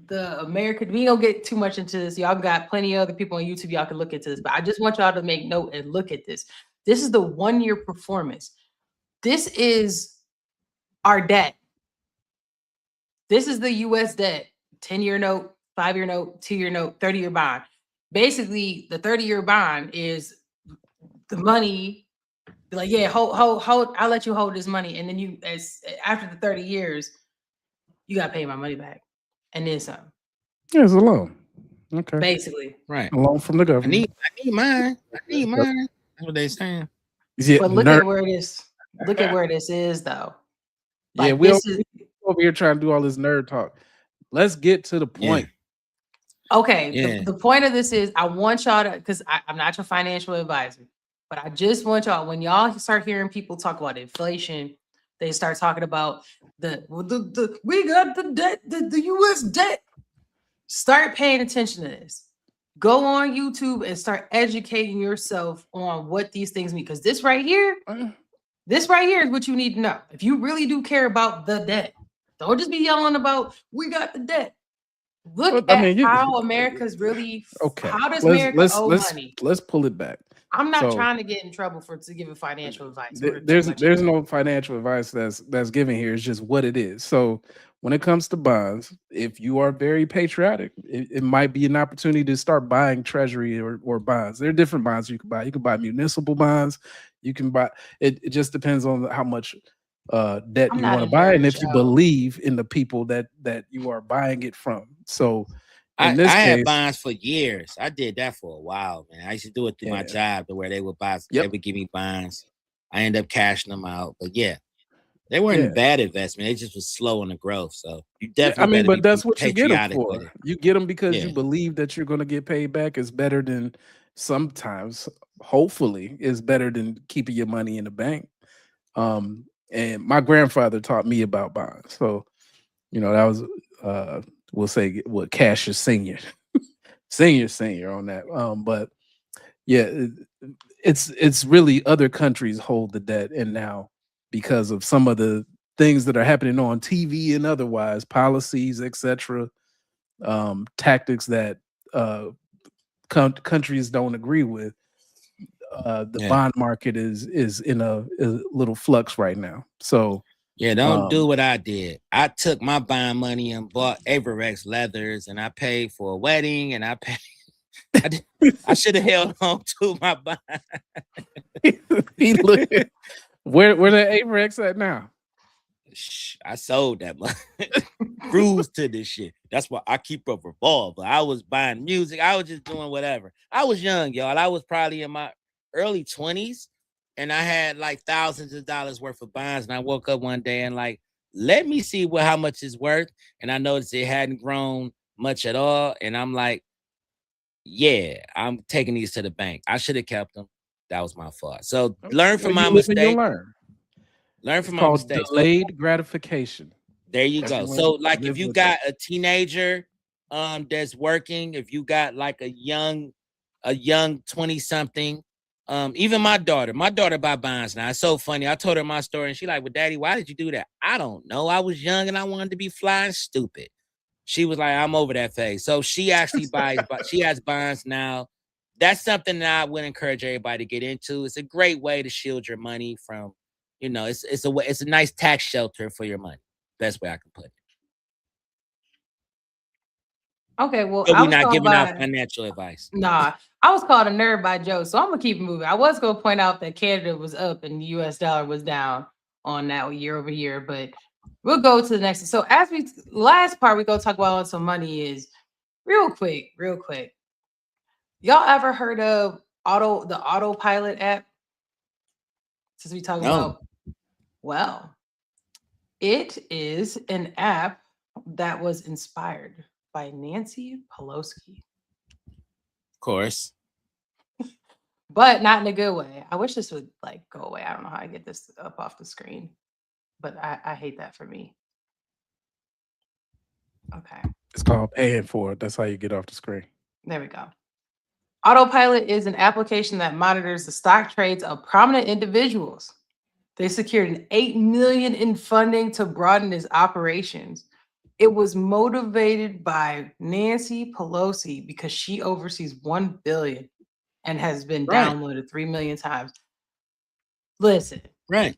the American, we don't get too much into this. Y'all got plenty of other people on YouTube. Y'all can look into this, but I just want y'all to make note and look at this. This is the 1 year performance. This is our debt. This is the US debt. 10-year note, 5-year note, 2-year note, 30-year bond. Basically, the 30-year bond is the money. Like, yeah, hold, I'll let you hold this money. And then you, as after the 30 years, you gotta pay my money back. And then some. Yeah, it's a loan. Okay. Basically. Right. A loan from the government. I need mine. That's what they saying. Yeah, but look at where this. Look at where this is, though. Like, yeah, we over here trying to do all this nerd talk. Let's get to the point. Yeah. Okay. Yeah. The point of this is I want y'all to, because I'm not your financial advisor, but I just want y'all, when y'all start hearing people talk about inflation, they start talking about we got the debt, the US debt. Start paying attention to this. Go on YouTube and start educating yourself on what these things mean. Because this right here is what you need to know. If you really do care about the debt, don't just be yelling about we got the debt. Look at how America's really. Okay. How does America owe money? Let's pull it back. I'm not trying to get in trouble to give financial advice. There's no financial advice that's given here. It's just what it is. So when it comes to bonds, if you are very patriotic, it might be an opportunity to start buying treasury or bonds. There are different bonds you can buy. You can buy municipal bonds. You can buy. It just depends on how much debt you want to buy, and if you believe in the people that you are buying it from. So I had bonds for years. I did that for a while, man. I used to do it through my job, to where they would buy, they would give me bonds. I ended up cashing them out, but they weren't a bad investment. They just was slow in the growth. So you definitely. but that's what you get them for. You get them because you believe that you're going to get paid back. It's better than sometimes. Hopefully, is better than keeping your money in the bank. And my grandfather taught me about bonds. So, that was we'll say what Cassius Senior, senior on that. But yeah, it's really other countries hold the debt, and now because of some of the things that are happening on TV and otherwise, policies, etc., tactics that countries don't agree with. The bond market is in a little flux right now. So don't do what I did. I took my bond money and bought Averex leathers, and I paid for a wedding, and I paid. I should have held on to my bond. Where the Averex at now? I sold that money. Cruise to this shit. That's why I keep a revolver. I was buying music. I was just doing whatever. I was young, y'all. I was probably in my early 20s, and I had like thousands of dollars worth of bonds. And I woke up one day and like, let me see how much it's worth. And I noticed it hadn't grown much at all. And I'm like, I'm taking these to the bank. I should have kept them. That was my fault. So learn from my mistake. Learn from my mistakes. Delayed gratification. There you go. So like if you got a teenager that's working, if you got like a young 20-something, even my daughter buy bonds now. It's so funny. I told her my story and she like, well, Daddy, why did you do that? I don't know. I was young and I wanted to be flying stupid. She was like, I'm over that phase. So she actually she has bonds now. That's something that I would encourage everybody to get into. It's a great way to shield your money from, it's a nice tax shelter for your money. Best way I can put it. Okay, well, so we're not giving out financial advice. Nah, I was called a nerd by Joe, so I'm gonna keep it moving. I was gonna point out that Canada was up and the US dollar was down on that year over year, but we'll go to the next. So as last part we go talk about some money is real quick. Y'all ever heard of the autopilot app? Since we talk about, well, it is an app that was inspired by Nancy Pelosi. Of course. But not in a good way. I wish this would like go away. I don't know how I get this up off the screen, but I hate that for me. Okay. It's called paying for it. That's how you get off the screen. There we go. Autopilot is an application that monitors the stock trades of prominent individuals. They secured an $8 million in funding to broaden its operations. It was motivated by Nancy Pelosi because she oversees $1 billion and has been downloaded 3 million times. Listen. Right.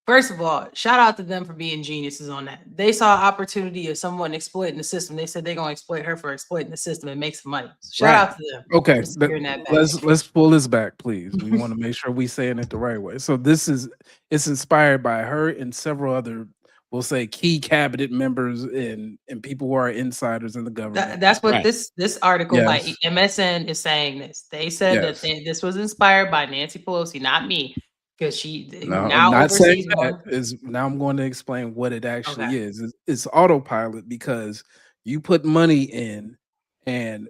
First of all, shout out to them for being geniuses on that. They saw opportunity of someone exploiting the system. They said they're going to exploit her for exploiting the system and make some money. So shout out to them. Okay, let's pull this back, please. We want to make sure we saying it the right way. So it's inspired by her and several other, we'll say, key cabinet members and people who are insiders in the government. That's what this article by MSN is saying. They said that this was inspired by Nancy Pelosi, not me. Because she now oversees now I'm going to explain what it actually is. It's autopilot because you put money in, and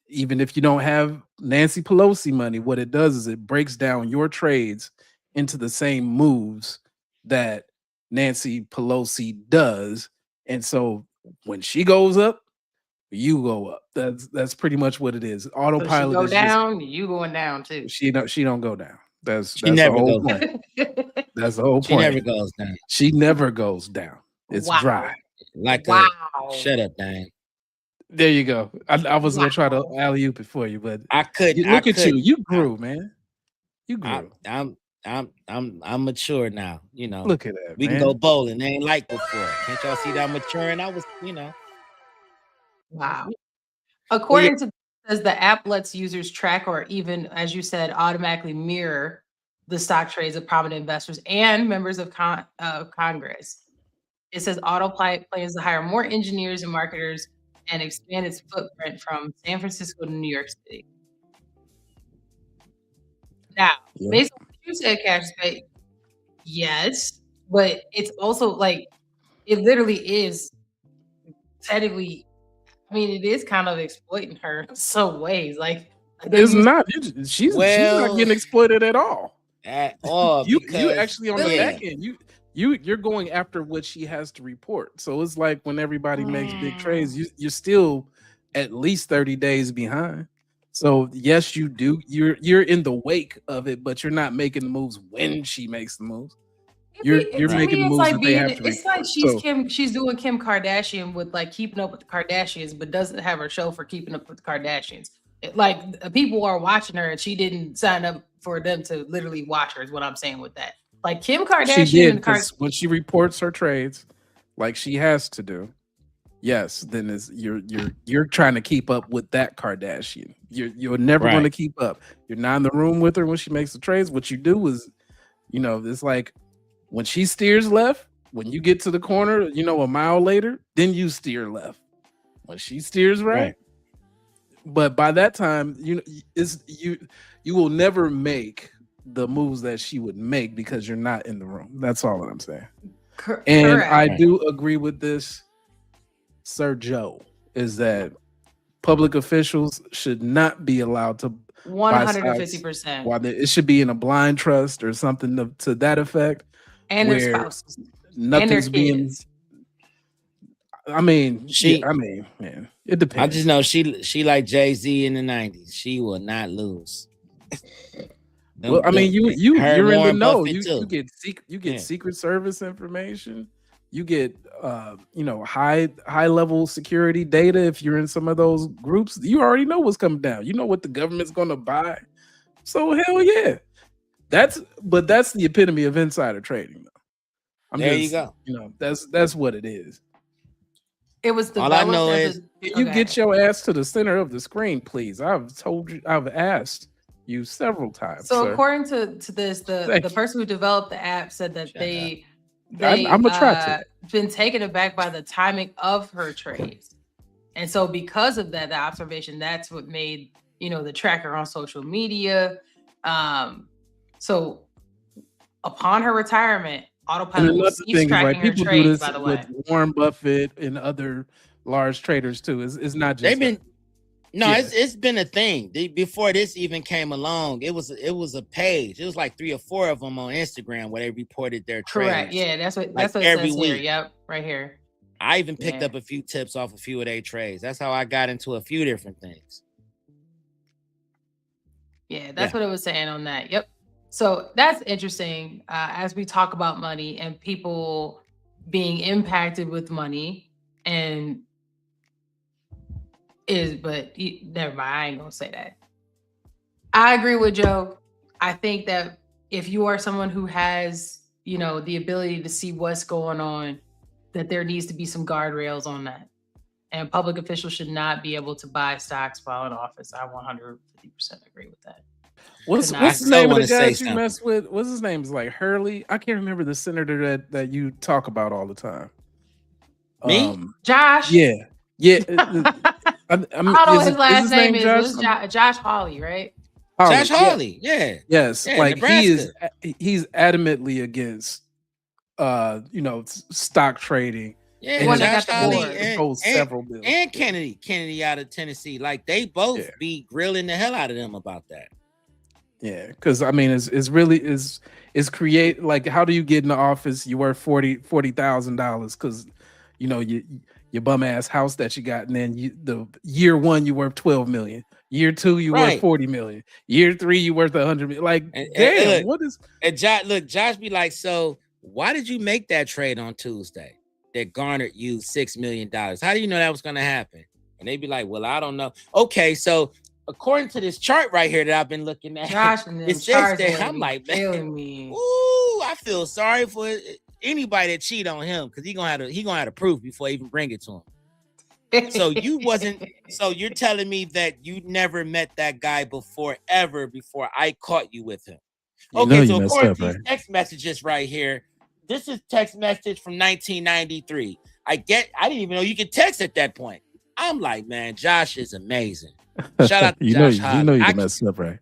even if you don't have Nancy Pelosi money, what it does is it breaks down your trades into the same moves that Nancy Pelosi does, and so when she goes up, you go up. That's pretty much what it is. Autopilot. So she go down, you going down too. She don't go down. That's never the whole goes point. That's the whole point. She never goes down. She never goes down. It's dry. Shut up, Dan. There you go. I was gonna try to alley-oop it for you, but I couldn't. Look at you. You grew, man. You grew. I'm mature now. You know. Look at that. We can go bowling. They ain't like before. Can't y'all see that I'm maturing? I was, Wow. According to says the app lets users track or even, as you said, automatically mirror the stock trades of prominent investors and members of Congress. It says Autopilot plans to hire more engineers and marketers and expand its footprint from San Francisco to New York City. Now, based on what you said, Cash Spade, yes, but it's also like it literally is technically. I mean, it is kind of exploiting her in some ways. Like, it's not. She's not getting exploited at all. At all. You actually on the back end. You're going after what she has to report. So it's like when everybody makes big trades, you're still at least 30 days behind. So yes, you do. You're in the wake of it, but you're not making the moves when she makes the moves. You're making moves that they have to report. It's like she's doing Kim Kardashian with like keeping up with the Kardashians, but doesn't have her show for keeping up with the Kardashians. People are watching her, and she didn't sign up for them to literally watch her. Is what I'm saying with that. Like Kim Kardashian, she did when she reports her trades, like she has to do. Yes, then you're trying to keep up with that Kardashian. You're never going to keep up. You're not in the room with her when she makes the trades. What you do is, it's like. When she steers left, when you get to the corner, a mile later, then you steer left. When she steers right. But by that time, you will never make the moves that she would make because you're not in the room. That's all that I'm saying. And I do agree with this, Sir Joe, is that public officials should not be allowed to 150%. While it should be in a blind trust or something to that effect. And their spouses. Nothing's being. I mean, man, it depends. I just know she like Jay-Z in the 90s. She will not lose. Well, I mean, you're in the know. You get Secret Service information. You get high level security data. If you're in some of those groups, you already know what's coming down. You know what the government's going to buy. So hell yeah. That's the epitome of insider trading, though. You go. That's what it is. It was all I know is you get your ass to the center of the screen, please. I've asked you several times. So sir. According to this, the person who developed the app said that I'm gonna try to. Been taken aback by the timing of her trades, and so because of that, the observation that's what made the tracker on social media. So upon her retirement, Autopilot will cease tracking her trades, by the way. With Warren Buffett and other large traders too. It's not just it's been a thing. Before this even came along, it was a page. It was like 3 or 4 of them on Instagram where they reported their trades. Correct. Yeah, that's what it says here. Yep, right here. I even picked up a few tips off a few of their trades. That's how I got into a few different things. Yeah, that's what it was saying on that. Yep. So that's interesting as we talk about money and people being impacted with money and never mind, I ain't gonna say that. I agree with Joe. I think that if you are someone who has, the ability to see what's going on, that there needs to be some guardrails on that. And public officials should not be able to buy stocks while in office. I 150% agree with that. What's the name of the guy you mess with? What's his name? Is like Hurley? I can't remember the senator that you talk about all the time. Me? Josh? Yeah. I don't know his last name is Josh Hawley, right? Josh Hawley, yeah. Yes, yeah, like Nebraska. he's adamantly against stock trading. Yeah, one that got the board. And Kennedy out of Tennessee. Like they both be grilling the hell out of them about that. Yeah, because I mean, it's really create like, how do you get in the office? You worth $40,000 because your bum ass house that you got, and then the year one you worth 12 million. Year two you worth 40 million. Year three you worth 100 million. Like, damn, what is? And Josh be like, so why did you make that trade on Tuesday that garnered you $6 million? How do you know that was going to happen? And they be like, well, I don't know. Okay, so according to this chart right here that I've been looking at, Josh and it says that I'm like, man, me. Ooh, I feel sorry for anybody that cheat on him because he gonna have to proof before I even bring it to him. So you're telling me that you never met that guy before I caught you with him. Okay, so according to these text messages right here, this is text message from 1993. I didn't even know you could text at that point. I'm like, man, Josh is amazing. Shout out to Josh Hawley. You know you messed up, right?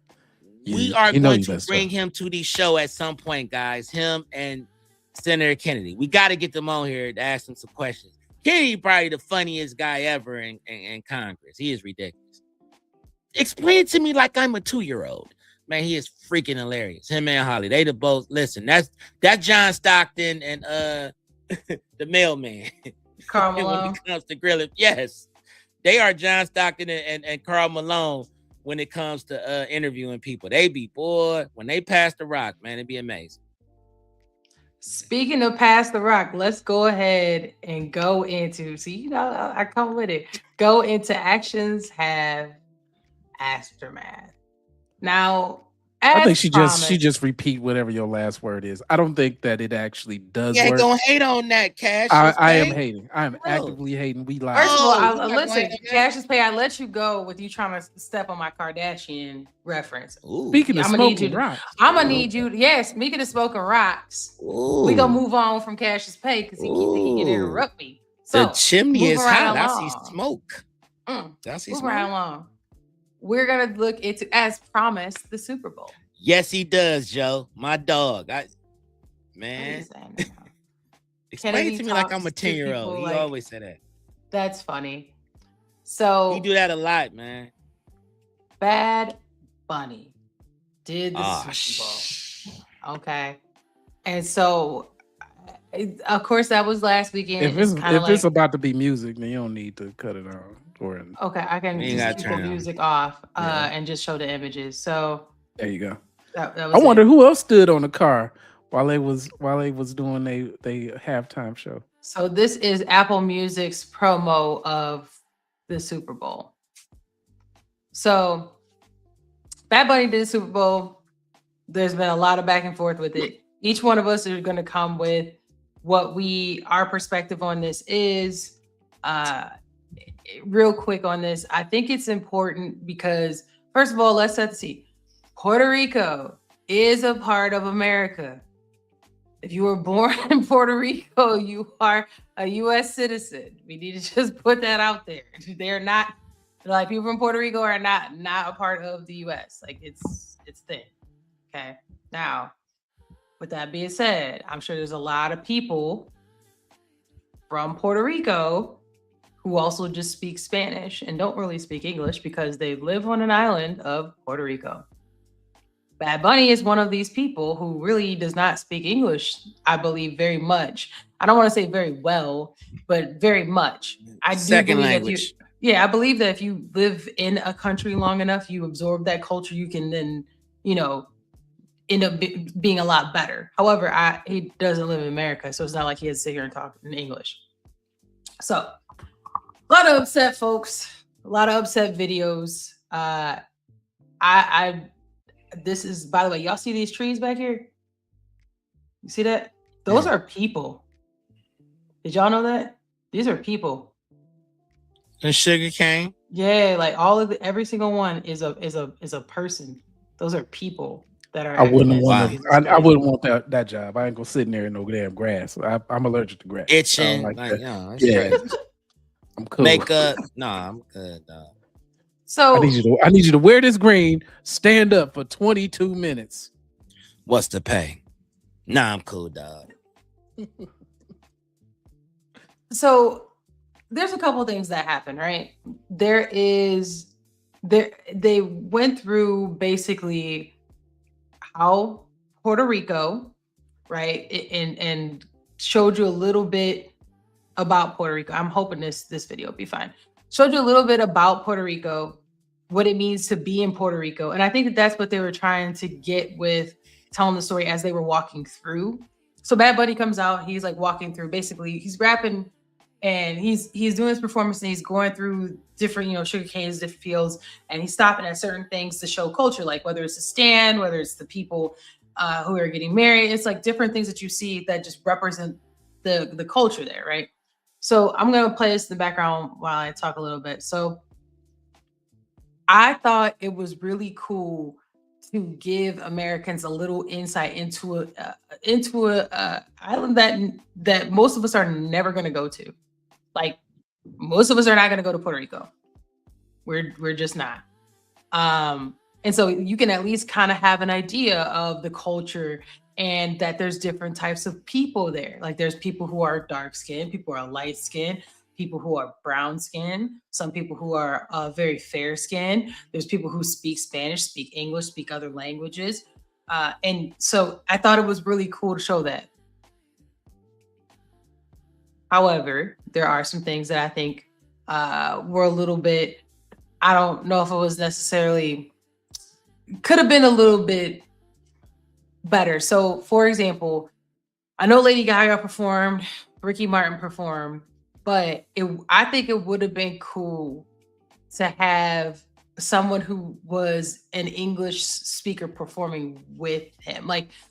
We are going to bring him to the show at some point, guys. Him and Senator Kennedy. We got to get them on here to ask them some questions. Kennedy probably the funniest guy ever in Congress. He is ridiculous. Explain it to me like I'm a 2-year-old. Man, he is freaking hilarious. Him and Holly. They the both. Listen, that's John Stockton and the mailman. Karl Malone. When it comes to grilling. Yes. They are John Stockton and Karl Malone when it comes to interviewing people. They be, boy, when they pass the rock, man, it'd be amazing. Speaking of pass the rock, let's go ahead and go into, I come with it. Go into actions have aftermath. Now, I think she just repeat whatever your last word is. I don't think that it actually does work. Yeah, don't hate on that, Cash. I am hating. I am actively hating. We lie. First of all, listen, Cassius Pay, I let you go with you trying to step on my Kardashian reference. Ooh. Speaking of smoking rocks. I'm going to need you. Yes, speaking of smoking rocks, we going to move on from Cassius Pay because he can interrupt me. So, the chimney is hot. I see smoke. I see smoke. Right along. We're going to look into, as promised, the Super Bowl. Yes, he does, Joe. My dog. Man. Explain it to me like I'm a 10-year-old. He always say that. That's funny. So he do that a lot, man. Bad Bunny did the Super Bowl. Okay. And so, of course, that was last weekend. If it's about to be music, then you don't need to cut it on. Okay, I can just keep the music off and just show the images. So there you go. That was I wonder who else stood on the car while they was doing they halftime show. So this is Apple Music's promo of the Super Bowl. So Bad Bunny did the Super Bowl. There's been a lot of back and forth with it. Each one of us are going to come with what our perspective on this is. Real quick on this, I think it's important because, first of all, let's set the scene. Puerto Rico is a part of America. If you were born in Puerto Rico, you are a U.S. citizen. We need to just put that out there. They're not, like, people from Puerto Rico are not a part of the U.S. Like, it's thin. Okay. Now, with that being said, I'm sure there's a lot of people from Puerto Rico who also just speak Spanish and don't really speak English because they live on an island of Puerto Rico. Bad Bunny is one of these people who really does not speak English, I believe, very much. I don't want to say very well, but very much. Second language. I believe that if you live in a country long enough, you absorb that culture, you can then, end up being a lot better. However, he doesn't live in America, so it's not like he has to sit here and talk in English. So a lot of upset folks, a lot of upset videos. This is, by the way, y'all see these trees back here? You see that? Those are people. Did y'all know that? These are people. And sugar cane. Yeah, like every single one is a person. Those are people that are. I wouldn't want. I wouldn't want that job. I ain't gonna sit in there in no damn grass. I'm allergic to grass. Itching, like that. It's crazy. I'm cool. Makeup. Nah, I'm good. So I need you to wear this green. Stand up for 22 minutes. What's the pay? Nah, I'm cool, dog. So there's a couple things that happen, right? They went through basically how Puerto Rico, right, and showed you a little bit about Puerto Rico. I'm hoping this video will be fine. Showed you a little bit about Puerto Rico, what it means to be in Puerto Rico. And I think that's what they were trying to get with telling the story as they were walking through. So Bad Bunny comes out, he's like walking through, basically he's rapping and he's doing his performance and he's going through different, sugar canes, different fields, and he's stopping at certain things to show culture, like whether it's a stand, whether it's the people who are getting married. It's like different things that you see that just represent the culture there, right? So I'm going to play this in the background while I talk a little bit. So I thought it was really cool to give Americans a little insight into a island that most of us are never going to go to. Like most of us are not going to go to Puerto Rico. We're just not. And so you can at least kind of have an idea of the culture and that there's different types of people there. Like there's people who are dark skinned, people who are light skinned, people who are brown skinned, some people who are very fair skinned. There's people who speak Spanish, speak English, speak other languages. And so I thought it was really cool to show that. However, there are some things that I think were a little bit, I don't know if it was necessarily, could have been a little bit better. So for example, I know Lady Gaga performed, Ricky Martin performed, but I think it would have been cool to have someone who was an English speaker performing with him.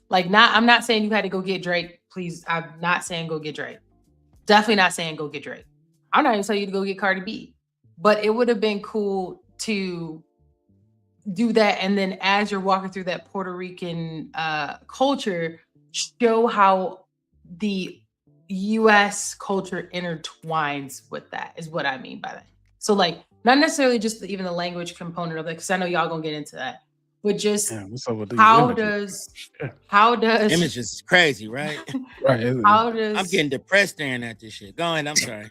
I'm not saying you had to go get Drake. Please, I'm not saying go get Drake. Definitely not saying go get Drake. I'm not even telling you to go get Cardi B. But it would have been cool to do that. And then as you're walking through that Puerto Rican culture, show how the US culture intertwines with that, is what I mean by that. So like, not necessarily just even the language component of it, because I know y'all gonna get into that, but just how does images is crazy, right? Right. I'm getting depressed staring at this shit. Go ahead, I'm sorry.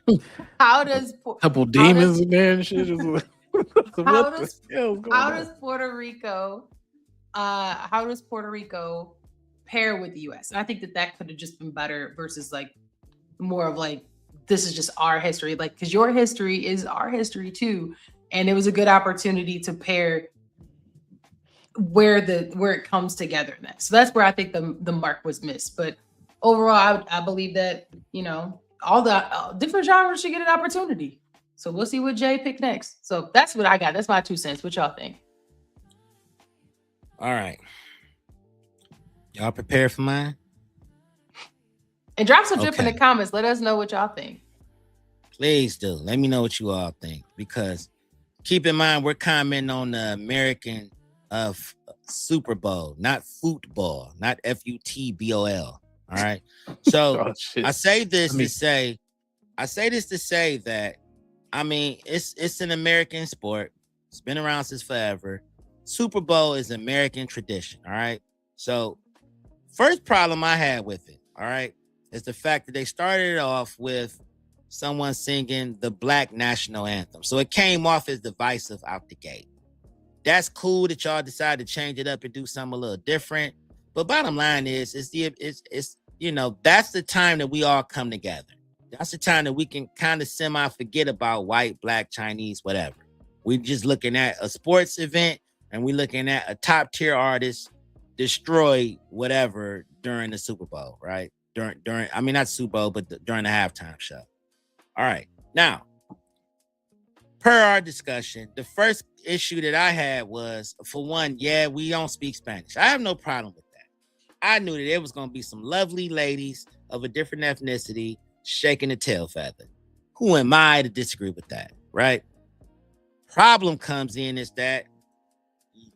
How does couple demons in there and shit? How does Puerto Rico pair with the US? And I think that could have just been better versus like more of like, this is just our history, like, because your history is our history too. And it was a good opportunity to pair where it comes together in that. So that's where I think the mark was missed. But overall, I believe that, all the different genres should get an opportunity. So we'll see what Jay picked next. So that's what I got. That's my 2 cents. What y'all think? All right. Y'all prepared for mine? And drop some drip in the comments. Let us know what y'all think. Please do. Let me know what you all think. Because keep in mind, we're commenting on the American Super Bowl, not football, not FUTBOL. All right. So I say this to say that, it's an American sport. It's been around since forever. Super Bowl is American tradition. All right. So first problem I had with it, all right, is the fact that they started off with someone singing the Black national anthem. So it came off as divisive out the gate. That's cool that y'all decided to change it up and do something a little different. But bottom line is, that's the time that we all come together. That's the time that we can kind of semi forget about white, black, Chinese, whatever. We're just looking at a sports event and we're looking at a top tier artist destroy whatever during the Super Bowl, right? During I mean not Super Bowl, but during the halftime show. All right. Now, per our discussion, the first issue that I had was, for one, yeah, we don't speak Spanish. I have no problem with that. I knew that there was going to be some lovely ladies of a different ethnicity shaking the tail feather. Who am I to disagree with that, right? Problem comes in is that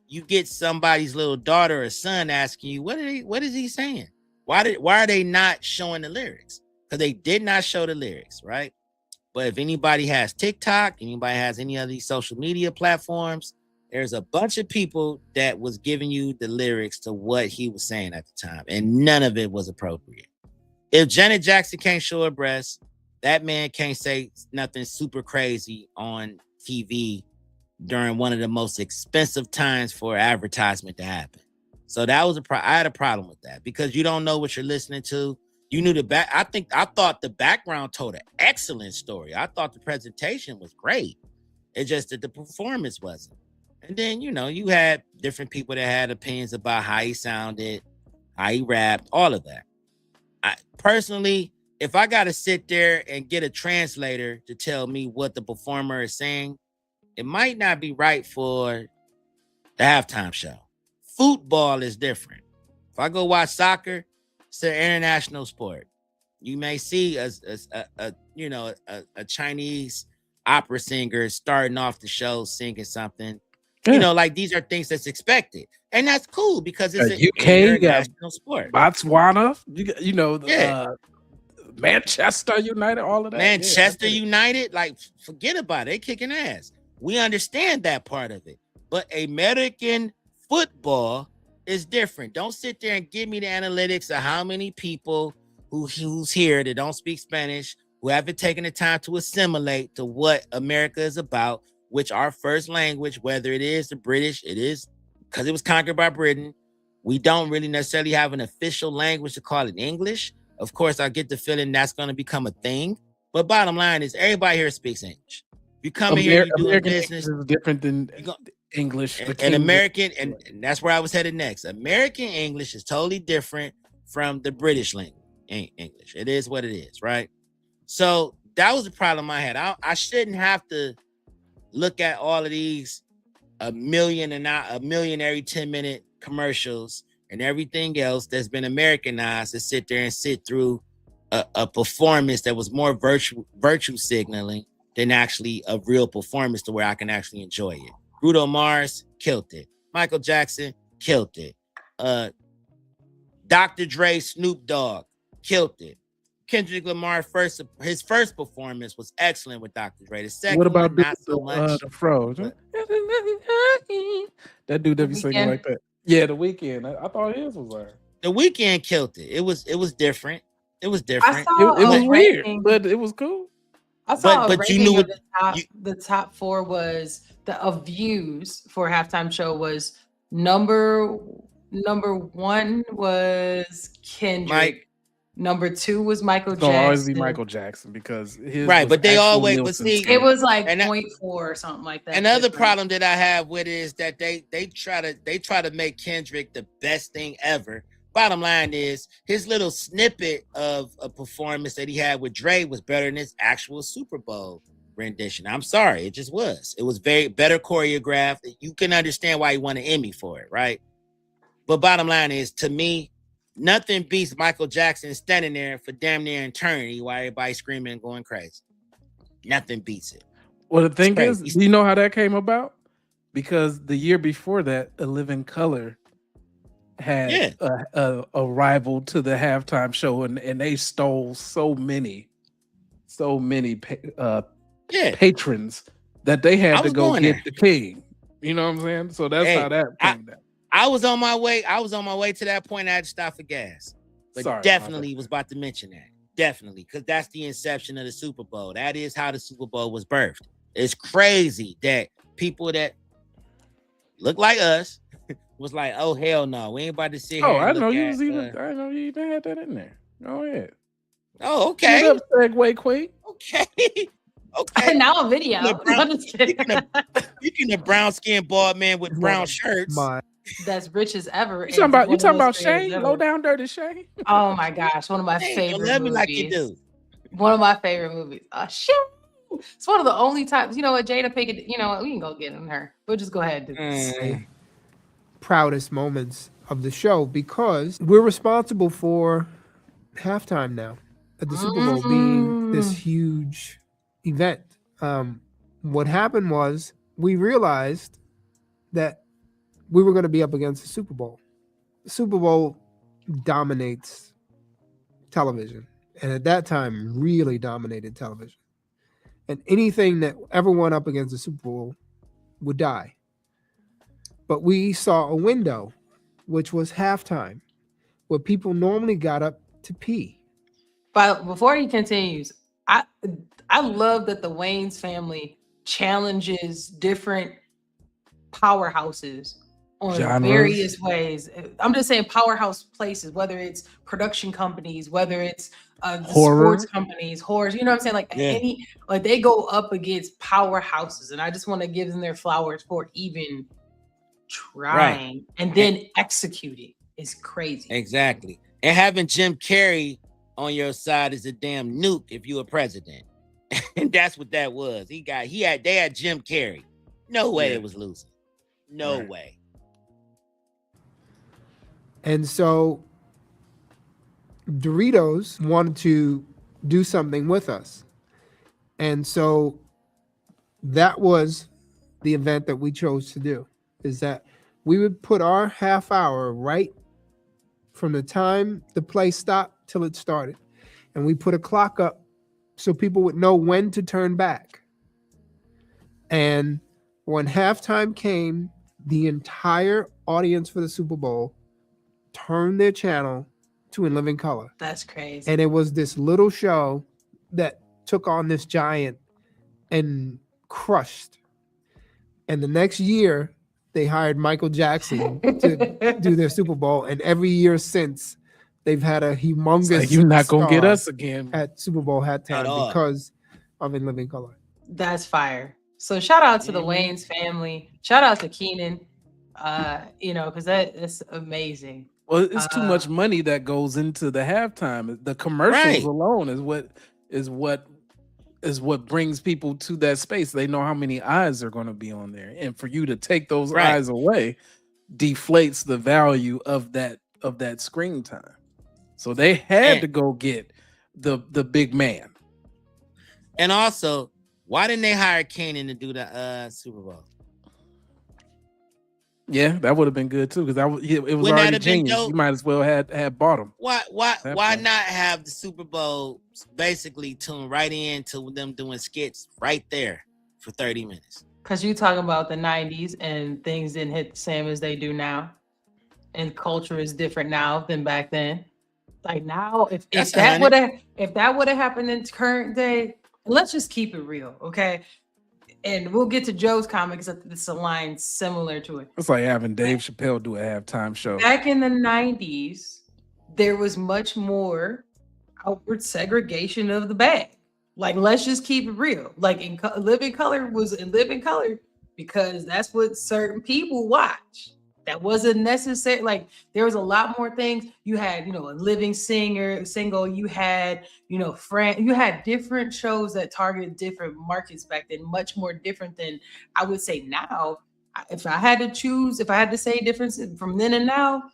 you get somebody's little daughter or son asking you, what is he saying? Why are they not showing the lyrics? Because they did not show the lyrics, right? But if anybody has TikTok, anybody has any of these social media platforms, there's a bunch of people that was giving you the lyrics to what he was saying at the time, and none of it was appropriate. If Janet Jackson can't show her breasts, that man can't say nothing super crazy on TV during one of the most expensive times for advertisement to happen. So that was I had a problem with that because you don't know what you're listening to. You knew I thought the background told an excellent story. I thought the presentation was great. It's just that the performance wasn't. And then, you had different people that had opinions about how he sounded, how he rapped, all of that. Personally, if I got to sit there and get a translator to tell me what the performer is saying, it might not be right for the halftime show. Football is different. If I go watch soccer, it's an international sport. You may see a Chinese opera singer starting off the show singing something. Yeah. Like these are things that's expected, and that's cool because it's an international sport. Botswana, Manchester United, all of that. Manchester United, like forget about it. They kicking ass. We understand that part of it, but American football is different. Don't sit there and give me the analytics of how many people who's here that don't speak Spanish, who haven't taken the time to assimilate to what America is about, which our first language, whether it is the British, it is because it was conquered by Britain. We don't really necessarily have an official language to call it English. Of course, I get the feeling that's going to become a thing. But bottom line is everybody here speaks English. You come in here, you do American business. English is different than English. And American, and that's where I was headed next. American English is totally different from the British language. English. It is what it is, right? So that was the problem I had. I shouldn't have to look at all of these a million every 10-minute commercials and everything else that's been Americanized to sit there and sit through a performance that was more virtue signaling than actually a real performance to where I can actually enjoy it. Bruno Mars killed it. Michael Jackson killed it. Dr. Dre, Snoop Dogg killed it. Kendrick Lamar his first performance was excellent with Dr. Dre. The second what about one, not so much. The Fro? That dude that be singing like that. Yeah, The Weeknd. I thought his was there. The Weeknd killed it. It was different. It was different. It was weird, but it was cool. I saw but you knew the top four was of views for halftime show was number one was Kendrick. Mike. Number two was Michael Jackson. It'll always be Michael Jackson because his right, but they always but see it was like 0.4 or something like that. Another problem that I have with it is that they try to make Kendrick the best thing ever. Bottom line is his little snippet of a performance that he had with Dre was better than his actual Super Bowl rendition. I'm sorry, it just was. It was very better choreographed. You can understand why he won an Emmy for it, right? But bottom line is, to me, nothing beats Michael Jackson standing there for damn near eternity while everybody's screaming and going crazy. Nothing beats it. Well, the thing is, do you know how that came about? Because the year before that, A Living Color had a rival to the halftime show, and they stole so many patrons that they had to go get the king. You know what I'm saying? So that's how that came down. I was on my way to that point. I had to stop for gas. But definitely was about to mention that. Definitely, because that's the inception of the Super Bowl. That is how the Super Bowl was birthed. It's crazy that people that look like us was like, oh, hell no. We ain't about to sit here. I know you even had that in there. Go ahead. Oh, okay. Get up, segue queen. Okay. Okay. Now a video. Speaking of brown skinned bald man with brown shirts. that's rich as ever. You talking about Shane? Low Down Dirty Shane? Oh my gosh, one of my favorite love movies. me like you do. One of my favorite movies. Shit. It's one of the only times, you know what, Jada Pinkett, you know what, we can go get on her. We'll just go ahead and do this. Proudest moments of the show, because we're responsible for halftime now at the Super Bowl being this huge event. What happened was we realized that we were going to be up against the Super Bowl. The Super Bowl dominates television, and at that time really dominated television. And anything that ever went up against the Super Bowl would die. But we saw a window, which was halftime, where people normally got up to pee. But before he continues, I love that the Wayans family challenges different powerhouses on various ways. I'm just saying powerhouse places, whether it's production companies, whether it's sports companies, horrors, you know what I'm saying? Like any, like they go up against powerhouses, and I just want to give them their flowers for even trying and then executing is crazy. Exactly. And having Jim Carrey on your side is a damn nuke if you a president. And that's what that was. They had Jim Carrey. No way it was losing. No way. And so Doritos wanted to do something with us. And so that was the event that we chose to do, is that we would put our half hour right from the time the play stopped till it started. And we put a clock up so people would know when to turn back. And when halftime came, the entire audience for the Super Bowl turned their channel to In Living Color. That's crazy. And it was this little show that took on this giant and crushed. And the next year, they hired Michael Jackson to do their Super Bowl. And every year since, they've had a humongous you're not going to get us again at Super Bowl halftime because of In Living Color. That's fire. So shout out to the Wayans family. Shout out to Keenan, because that's amazing. Well, it's too much money that goes into the halftime. The commercials alone is what brings people to that space. They know how many eyes are going to be on there, and for you to take those eyes away deflates the value of that screen time. So they had to go get the big man. And also, why didn't they hire Kanan to do the Super Bowl? Yeah, that would have been good too, because it was already genius. You might as well had bought him. Why not have the Super Bowl basically tune right into them doing skits right there for 30 minutes? Because you talking about the 90s and things didn't hit the same as they do now, and culture is different now than back then. Like now, if that would have happened in current day, let's just keep it real, okay? And we'll get to Joe's comics. It's a line similar to it. It's like having Dave Chappelle do a halftime show. Back in the 90s, there was much more outward segregation of the bag. Like, let's just keep it real. Like, In Living Color was In Living Color because that's what certain people watch. That wasn't necessary. Like, there was a lot more things. You had, a living single. You had, you had different shows that targeted different markets back then, much more different than I would say now. If I had to choose, if I had to say difference from then and now,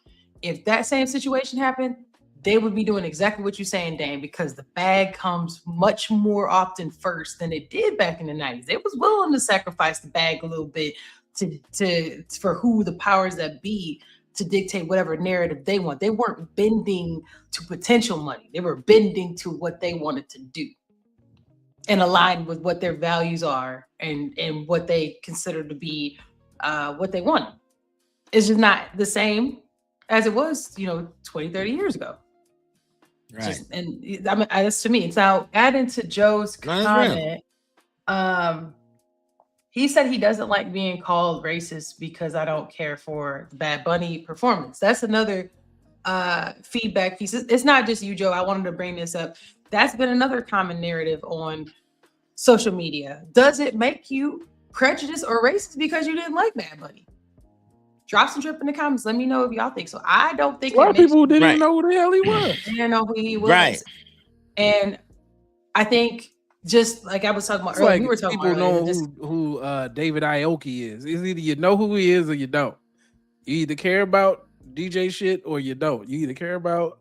if that same situation happened, they would be doing exactly what you're saying, Dane, because the bag comes much more often first than it did back in the 90s. They was willing to sacrifice the bag a little bit for who the powers that be to dictate whatever narrative they want. They weren't bending to potential money. They were bending to what they wanted to do and aligned with what their values are and what they consider to be what they want. It's just not the same as it was, 20, 30 years ago. Right. And I mean, that's to me. It's now adding to Joe's comment. He said he doesn't like being called racist because I don't care for the Bad Bunny performance. That's another feedback piece. It's not just you, Joe. I wanted to bring this up. That's been another common narrative on social media. Does it make you prejudiced or racist because you didn't like Bad Bunny? drop some drip in the comments. Let me know if y'all think so. I don't think a lot of people who didn't even know who the hell he was. They didn't know who he was. Right. And I think just like I was talking about earlier, like we were talking people about know who David Aoki is. It's either you know who he is or you don't. You either care about DJ shit or you don't. You either care about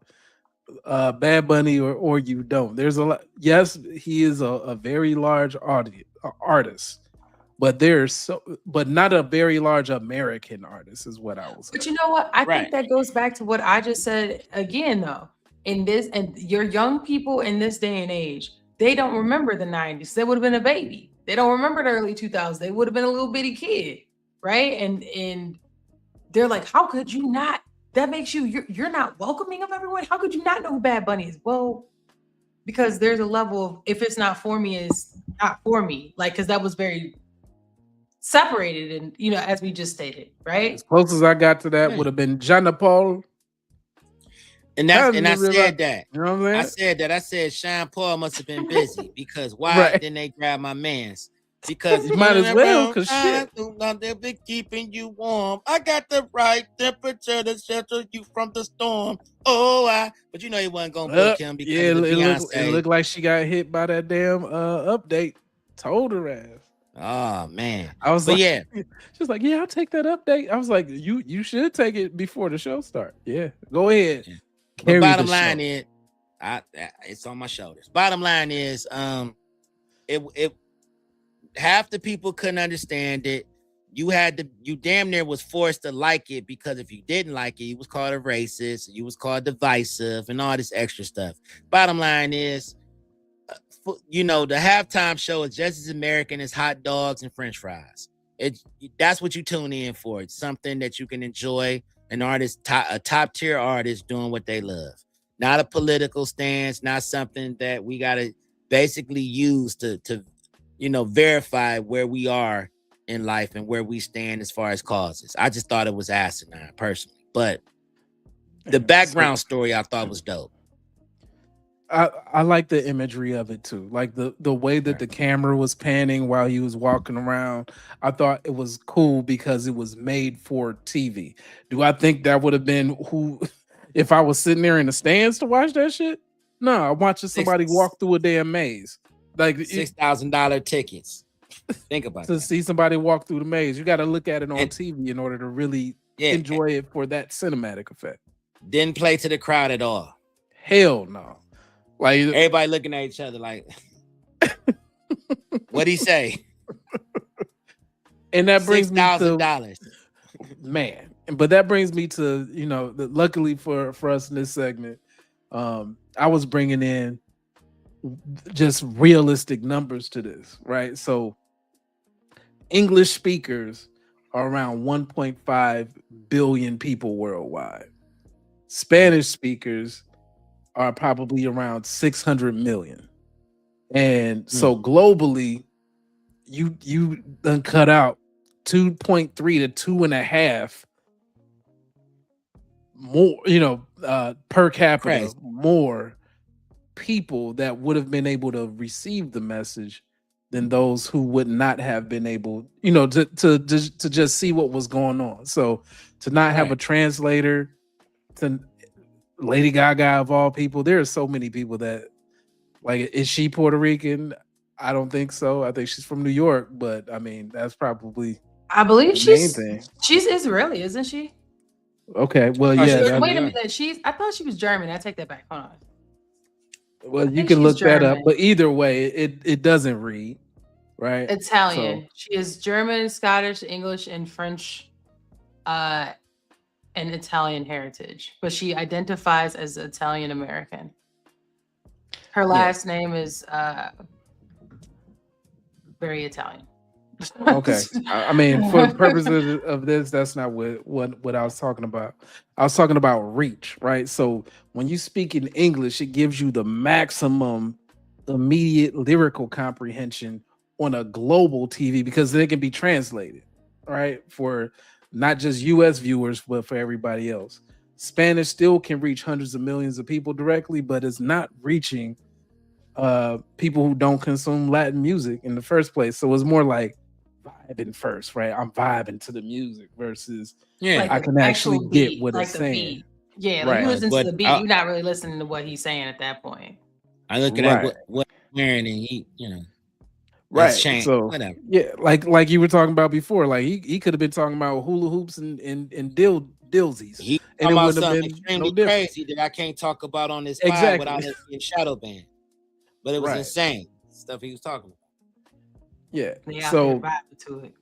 Bad Bunny or you don't. There's a lot. Yes, he is a very large artist, but but not a very large American artist is what I was. But you know what? I think that goes back to what I just said again, though. In this, and your young people in this day and age, they don't remember the 90s. They would have been a baby. They don't remember the early 2000s. They would have been a little bitty kid, right? And they're like, how could you not? That makes you're not welcoming of everyone. How could you not know who Bad Bunny is? Well, because there's a level of if it's not for me, it's not for me. Like, because that was very separated, and as we just stated, right? As close as I got to that would have been Jana Paul. And I said that. You know what I'm saying? I said Sean Paul must have been busy because why didn't they grab my man's? Because you might as well, because they'll be keeping you warm. I got the right temperature to shelter you from the storm. But he wasn't gonna book him because it looked like she got hit by that damn update. Told her ass. Oh man, I was she's like, yeah, I'll take that update. I was like, you should take it before the show starts. Yeah, go ahead. Yeah. But bottom line is, it's on my shoulders. Bottom line is, it half the people couldn't understand it. You damn near was forced to like it, because if you didn't like it, you was called a racist, you was called divisive, and all this extra stuff. Bottom line is, the halftime show is just as American as hot dogs and French fries. That's what you tune in for. It's something that you can enjoy. An artist, a top tier artist doing what they love, not a political stance, not something that we got to basically use to verify where we are in life and where we stand as far as causes. I just thought it was asinine personally, but the background story I thought was dope. I like the imagery of it too, like the way that the camera was panning while he was walking around. I thought it was cool because it was made for TV. Do I think that would have been if I was sitting there in the stands to watch that shit? No, I'm watching somebody walk through a damn maze, like $6,000 tickets. Think about to see somebody walk through the maze. You got to look at it on TV in order to really enjoy it for that cinematic effect. Didn't play to the crowd at all. Hell no. Like everybody looking at each other like, what'd he say? And that brings me to $6,000. Man. But that brings me to, luckily for us in this segment, I was bringing in just realistic numbers to this, right? So English speakers are around 1.5 billion people worldwide. Spanish speakers are probably around 600 million. And so globally, you done cut out 2.3 to 2.5 more, per capita, more people that would have been able to receive the message than those who would not have been able, to just see what was going on. So to not have a translator, to Lady Gaga of all people, there are so many people that, like, is she Puerto Rican? I don't think so. I think she's from New York, but I mean, that's probably, I believe she's Israeli, isn't she? Okay, well, wait a minute. I thought she was German. I take that back. Hold on. Well, you can look that up, but either way, it doesn't read, right? Italian. So, she is German, Scottish, English, and French, and Italian heritage, but she identifies as Italian American. Her last name is very Italian. Okay, I mean, for the purposes of this, that's not what I was talking about. I was talking about reach, right? So when you speak in English, it gives you the maximum immediate lyrical comprehension on a global TV because they can be translated, right? For not just US viewers, but for everybody else. Spanish still can reach hundreds of millions of people directly, but it's not reaching people who don't consume Latin music in the first place. So it's more like vibing first, right? I'm vibing to the music versus like I can actually get what like it's saying. Yeah, like you listen to the beat, you're not really listening to what he's saying at that point. I look at what wearing, and he, right. So whatever. Yeah, like you were talking about before, like he could have been talking about hula hoops and dilsies. He and it about would have something been extremely crazy that I can't talk about on this pod without it being shadow banned. But it was insane stuff he was talking about. Yeah. So to it.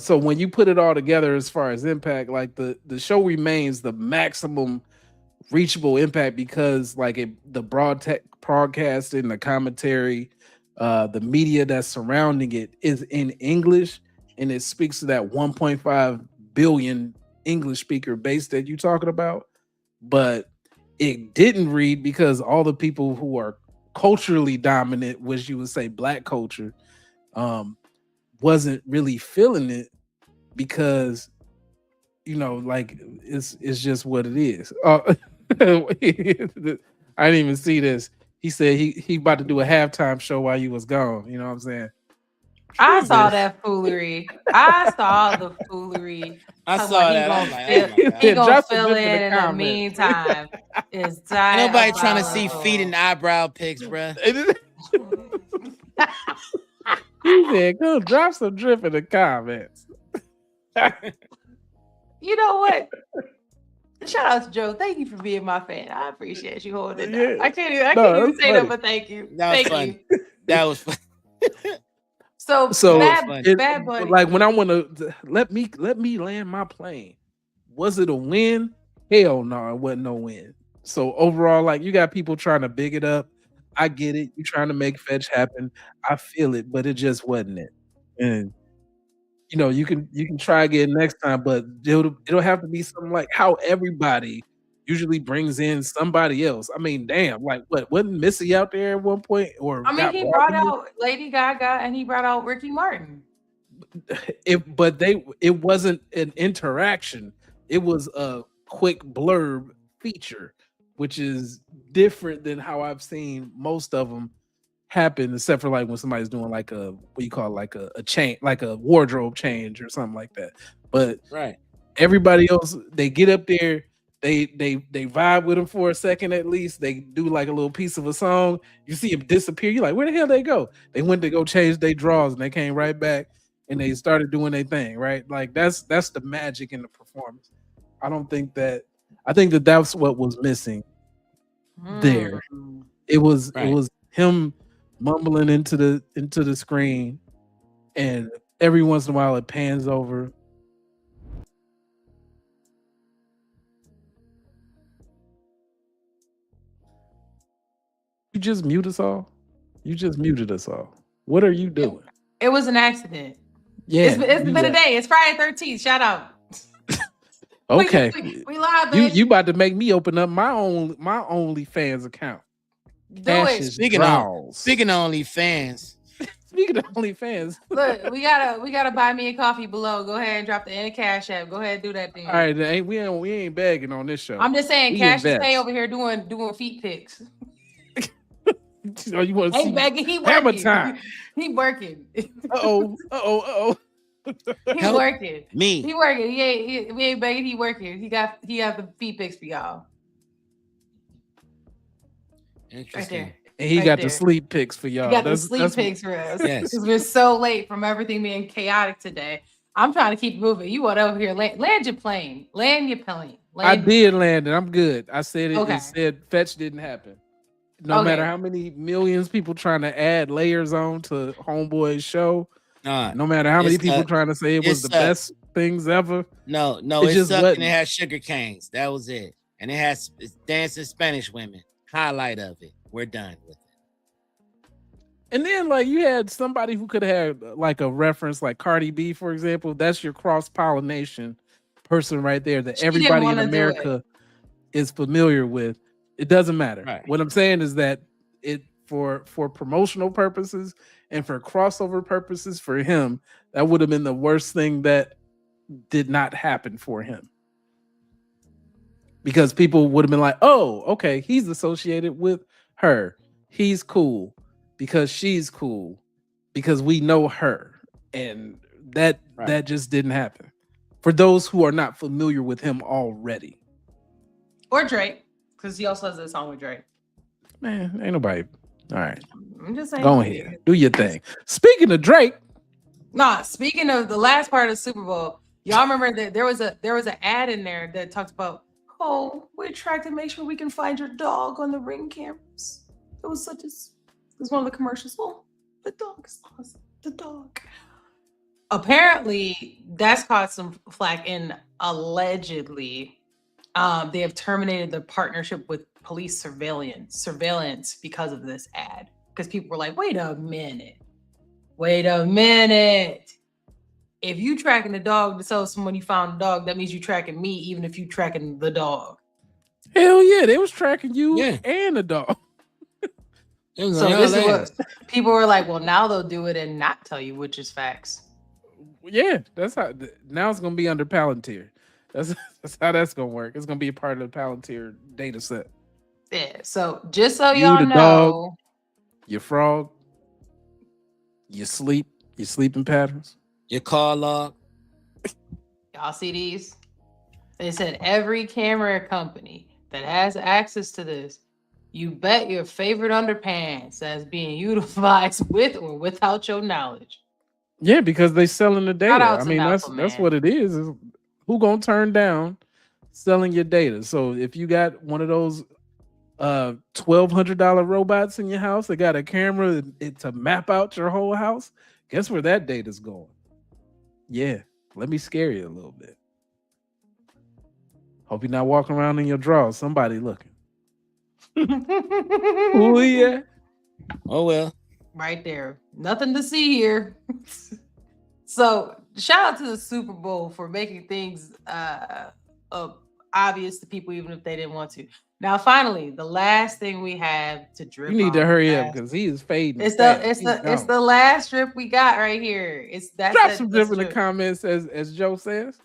So when you put it all together as far as impact, like the show remains the maximum reachable impact because like the broadcasting, the commentary, the media that's surrounding it is in English, and it speaks to that 1.5 billion English speaker base that you're talking about. But it didn't read because all the people who are culturally dominant, which you would say black culture, wasn't really feeling it because like it's just what it is. I didn't even see this. He said he about to do a halftime show while you was gone. You know what I'm saying? I saw that foolery. I saw the foolery. I saw that. He gonna fill in the meantime. Is nobody trying to see feet and eyebrow pics, bro. He said, "Go drop some drip in the comments." You know what? Shout out to Joe. Thank you for being my fan. I appreciate you holding it down. I can't even say that, but thank you. That was fun. That was fun. So bad Bunny. Like when I want to let me land my plane. Was it a win? Hell no, it wasn't no win. So overall, like you got people trying to big it up. I get it. You're trying to make fetch happen. I feel it, but it just wasn't it. And you can try again next time, but it'll have to be something like how everybody usually brings in somebody else. I mean, damn, like what wasn't Missy out there at one point? Or I mean, he brought out Lady Gaga and he brought out Ricky Martin. It wasn't an interaction. It was a quick blurb feature, which is different than how I've seen most of them happen, except for like when somebody's doing like a a change, like a wardrobe change or something like that. But everybody else, they get up there, they vibe with them for a second at least. They do like a little piece of a song. You see them disappear. You're like, where the hell they go? They went to go change their drawers and they came right back and they started doing their thing, right? Like that's the magic in the performance. I think that that's what was missing there. It was him mumbling into the screen, and every once in a while it pans over. You just mute us all? You just muted us all. What are you doing? It was an accident. Yeah. It's been a day. It's Friday 13th. Shout out. Okay. We live, baby. You about to make me open up my OnlyFans account. Do it. Speaking of OnlyFans. Speaking of OnlyFans. Look, we gotta buy me a coffee below. Go ahead and drop the Cash App. Go ahead and do that thing. All right, we ain't begging on this show. I'm just saying, Cash stay over here doing feet pics. So you want to see begging, he hammer working. time? He working. Uh-oh. He working. Me. He working. We ain't begging. He working. He got the feet pics for y'all. Interesting. Right there. And he got the sleep pics for y'all. He got the sleep pics for us. Yes. Because we're so late from everything being chaotic today. I'm trying to keep moving. You want over here. Land your plane. Land your plane. I did land it. I'm good. I said it. Okay. It said fetch didn't happen. No matter how many millions people trying to add layers on to Homeboy's show. No matter how many people trying to say it was the best things ever. No, it just sucked and it had sugar canes. That was it. And it has dancing Spanish women. Highlight of it. We're done with it. And then like you had somebody who could have had like a reference like Cardi B, for example. That's your cross-pollination person right there that everybody in America is familiar with. It doesn't matter. Right. What I'm saying is that it for promotional purposes and for crossover purposes for him, that would have been the worst thing that did not happen for him. Because people would have been like, oh, okay, he's associated with her. He's cool because she's cool because we know her. And That just didn't happen. For those who are not familiar with him already. Or Drake, because he also has a song with Drake. Man, ain't nobody. All right. I'm just saying. Go ahead. Do your thing. Speaking of Drake. Speaking of the last part of the Super Bowl, y'all remember that there was an ad in there that talked about, we're trying to make sure we can find your dog on the Ring cameras. It was one of the commercials. Oh, the dog is lost. The dog. Apparently, that's caused some flack, and allegedly, they have terminated the partnership with police surveillance because of this ad. Because people were like, wait a minute. If you tracking the dog to tell someone you found a dog, that means you tracking me, even if you tracking the dog. Hell yeah, they was tracking you and the dog. So this is what people were like, well, now they'll do it and not tell you which is facts. Yeah, that's how. Now it's gonna be under Palantir. That's how that's gonna work. It's gonna be a part of the Palantir data set. Yeah. So just so y'all know, dog, your frog, your sleeping patterns, your call log. Y'all see these? They said every camera company that has access to this, you bet your favorite underpants that's being utilized with or without your knowledge. Yeah, because they selling the data. I mean, that's what it is. Who gonna turn down selling your data? So if you got one of those $1,200 robots in your house that got a camera to map out your whole house, guess where that data's going? Yeah, let me scare you a little bit. Hope you're not walking around in your drawers. Somebody looking. Oh yeah. Oh well. Right there. Nothing to see here. So shout out to the Super Bowl for making things obvious to people, even if they didn't want to. Now, finally, the last thing we have to drip. You need to hurry up because he is fading. It's the last drip we got right here. Drop some drip in the comments, as Joe says.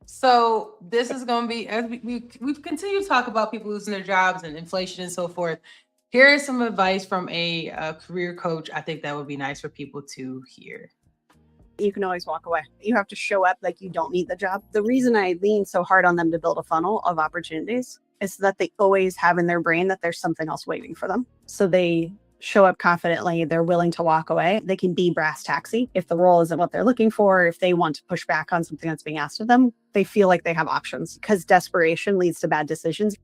So this is going to be, as we continue to talk about people losing their jobs and inflation and so forth. Here is some advice from a career coach. I think that would be nice for people to hear. You can always walk away. You have to show up like you don't need the job. The reason I lean so hard on them to build a funnel of opportunities is that they always have in their brain that there's something else waiting for them. So they show up confidently. They're willing to walk away. They can be brass taxi. If the role isn't what they're looking for, if they want to push back on something that's being asked of them, they feel like they have options because desperation leads to bad decisions.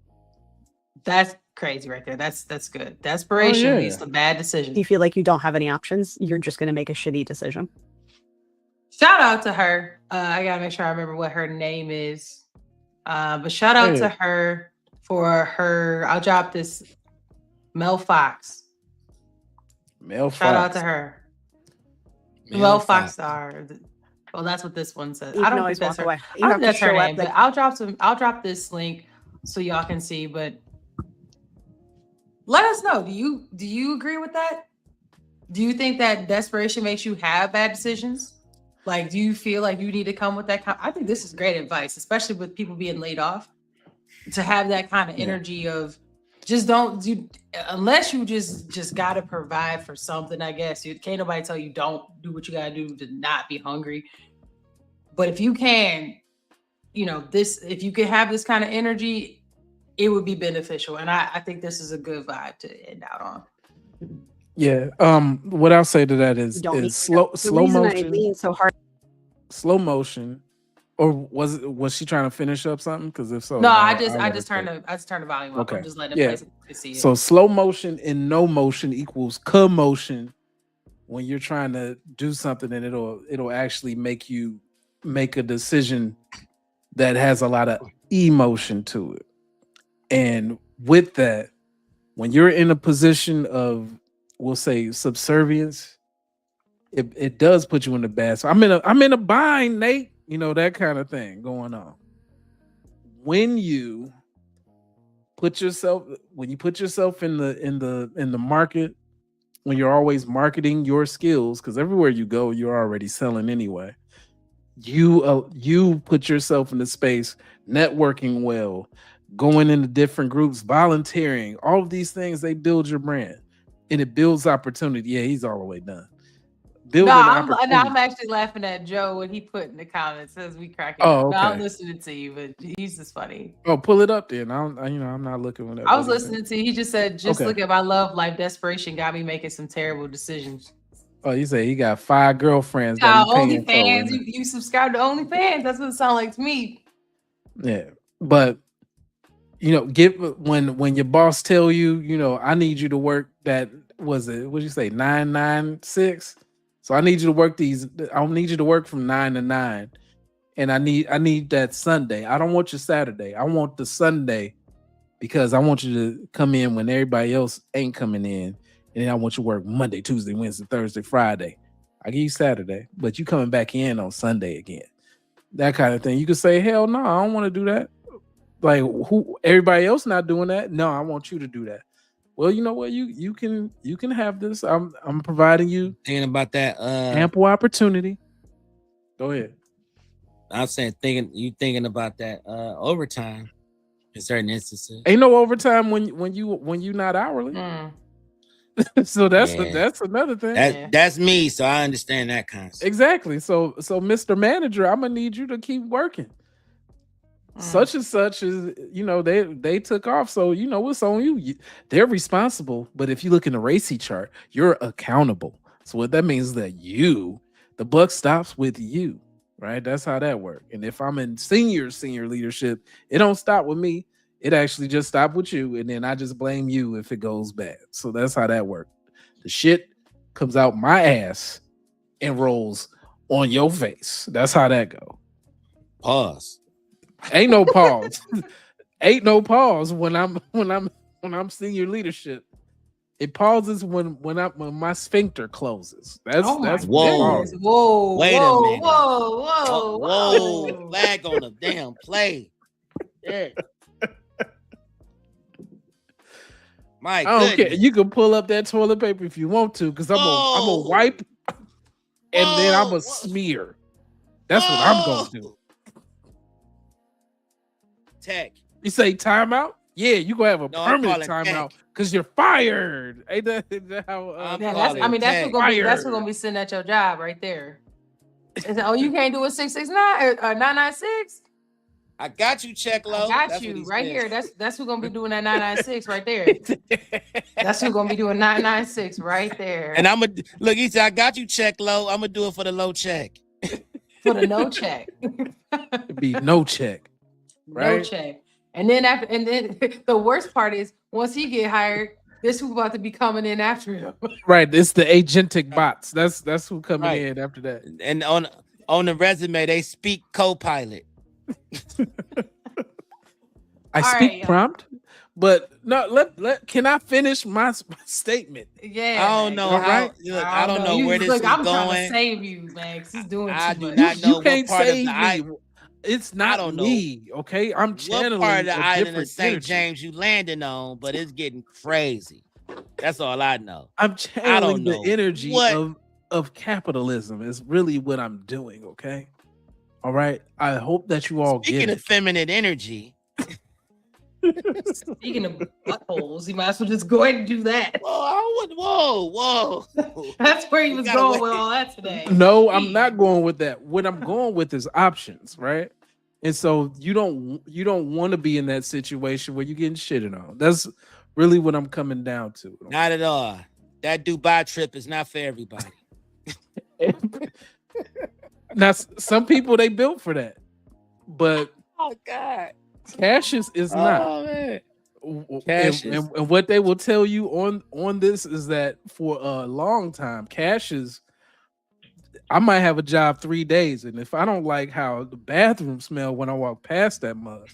That's crazy right there. That's good. Desperation leads to bad decisions. You feel like you don't have any options. You're just going to make a shitty decision. Shout out to her. I got to make sure I remember what her name is. But shout out to her for her. I'll drop this. Mel Fox. Shout out to her. Mel Fox star. Well, that's what this one says. I don't think that's her. I don't think that's her name, but I'll drop this link so y'all can see. But let us know. Do you agree with that? Do you think that desperation makes you have bad decisions? Like, do you feel like you need to come with that? I think this is great advice, especially with people being laid off, to have that kind of energy of just don't do, unless you just got to provide for something, I guess. You can't nobody tell you don't do what you got to do to not be hungry. But if you can, if you can have this kind of energy, it would be beneficial. And I think this is a good vibe to end out on. Yeah. What I'll say to that is slow motion. I lean so hard. Slow motion. Or was she trying to finish up something? Because if so, no, I just turned the volume up. Okay. I'm just letting it play to see it. So slow motion and no motion equals commotion when you're trying to do something, and it'll actually make you make a decision that has a lot of emotion to it. And with that, when you're in a position of, we'll say, subservience, it does put you in the bad. So I'm in a bind, Nate. That kind of thing going on. When you put yourself in the market, when you're always marketing your skills, because everywhere you go, you're already selling anyway. You put yourself in the space, networking well, going into different groups, volunteering, all of these things, they build your brand and it builds opportunity. Yeah, he's all the way done. building I'm actually laughing at Joe when he put in the comments as we cracking up. okay. I'm listening to you, but he's just funny. Oh, pull it up then. I'm not looking when that. I was listening to you. He just said, look at my love life. Desperation got me making some terrible decisions. Oh, you say he got 5 girlfriends. OnlyFans. You subscribe to OnlyFans. That's what it sounds like to me. Yeah, but when your boss tell you, I need you to work that. Was it? What did you say? 9-9-6. So I need you to work these. I need you to work from 9 to 9, and I need that Sunday. I don't want your Saturday. I want the Sunday because I want you to come in when everybody else ain't coming in, and then I want you to work Monday, Tuesday, Wednesday, Thursday, Friday. I give you Saturday, but you coming back in on Sunday again. That kind of thing. You could say, hell no, I don't want to do that. Like who? Everybody else not doing that. No, I want you to do that. Well, you know what? You can have this. I'm providing you thinking about that ample opportunity. Go ahead. I'm saying thinking about that overtime in certain instances. Ain't no overtime when you not hourly. So that's another thing. That's me. So I understand that concept. Exactly. So Mr. Manager, I'm gonna need you to keep working. Such and such is, they took off. So what's on you. They're responsible. But if you look in the RACI chart, you're accountable. So what that means is that the buck stops with you, right? That's how that works. And if I'm in senior leadership, it don't stop with me. It actually just stopped with you. And then I just blame you if it goes bad. So that's how that works. The shit comes out my ass and rolls on your face. That's how that go. Pause. Ain't no pause. Ain't no pause when I'm senior leadership. It pauses when my sphincter closes. That's whoa. Wait a minute. Whoa. Flag on a damn play. Yeah. My I don't care. You can pull up that toilet paper if you want to, because I'm gonna wipe and then I'm gonna smear. That's what I'm gonna do. Tech. You say timeout? Yeah, you gonna have a permanent timeout because you're fired. Ain't that how? That's who's gonna be sitting at your job right there. You can't do a 669 or 996. I got you, check low. I got you right here. That's who's gonna be doing that 996 right there. That's who's gonna be doing 996 right there. And I'm gonna look. He said, "I got you, check low. I'm gonna do it for the low check." For the no check. It'd be no check. Right? No check. And then the worst part is once he get hired, this who's about to be coming in after him. Right. It's the agentic bots. That's who coming in after that. And on the resume, they speak co-pilot. I speak prompt, but no. Can I finish my statement? Yeah. I don't know how. Look, I don't know where this is I'm going. I'm trying to save you, Max. He's doing I too do much. not know you what can't part save of the me. It's not me, okay? I'm channeling what part of the island of St. energy. James you landing on, but it's getting crazy. That's all I know. I'm channeling the energy of capitalism is really what I'm doing, okay? All right. I hope that you all Speaking get it. of feminine energy. Speaking of buttholes, you might as well just go ahead and do that. Whoa. That's where he was going with all that today. No, I'm not going with that. What I'm going with is options, right? And so you don't want to be in that situation where you're getting shitted on. That's really what I'm coming down to. Not at all. That Dubai trip is not for everybody. Now, some people they built for that, but oh God, Cassius is not. Oh man, Cassius. And what they will tell you on this is that for a long time, Cassius, I might have a job 3 days, and if I don't like how the bathroom smell when I walk past that mug,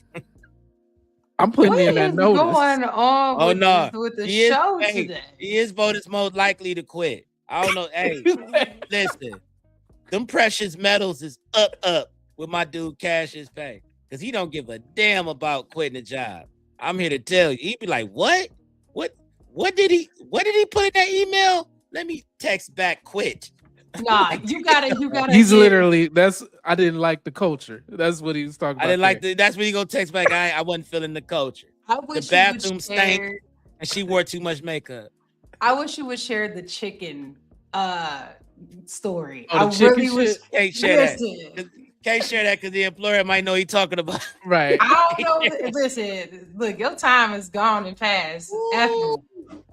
I'm putting in that notice. Going on with the show today? His vote is most likely to quit. I don't know. Hey, listen. Them precious metals is up with my dude Cassius Pay, because he don't give a damn about quitting a job. I'm here to tell you. He'd be like, what did he put in that email? Let me text back quit. Nah, you gotta. He's literally I didn't like the culture. That's what he was talking about. I didn't like that's what he gonna text back. I wasn't feeling the culture. The bathroom stank and she wore too much makeup. I wish you would share the chicken story. Oh, the chicken shit? Can't share that. Can't share that because the employer might know he's talking about. Right. I don't know. Listen, look, your time is gone and past.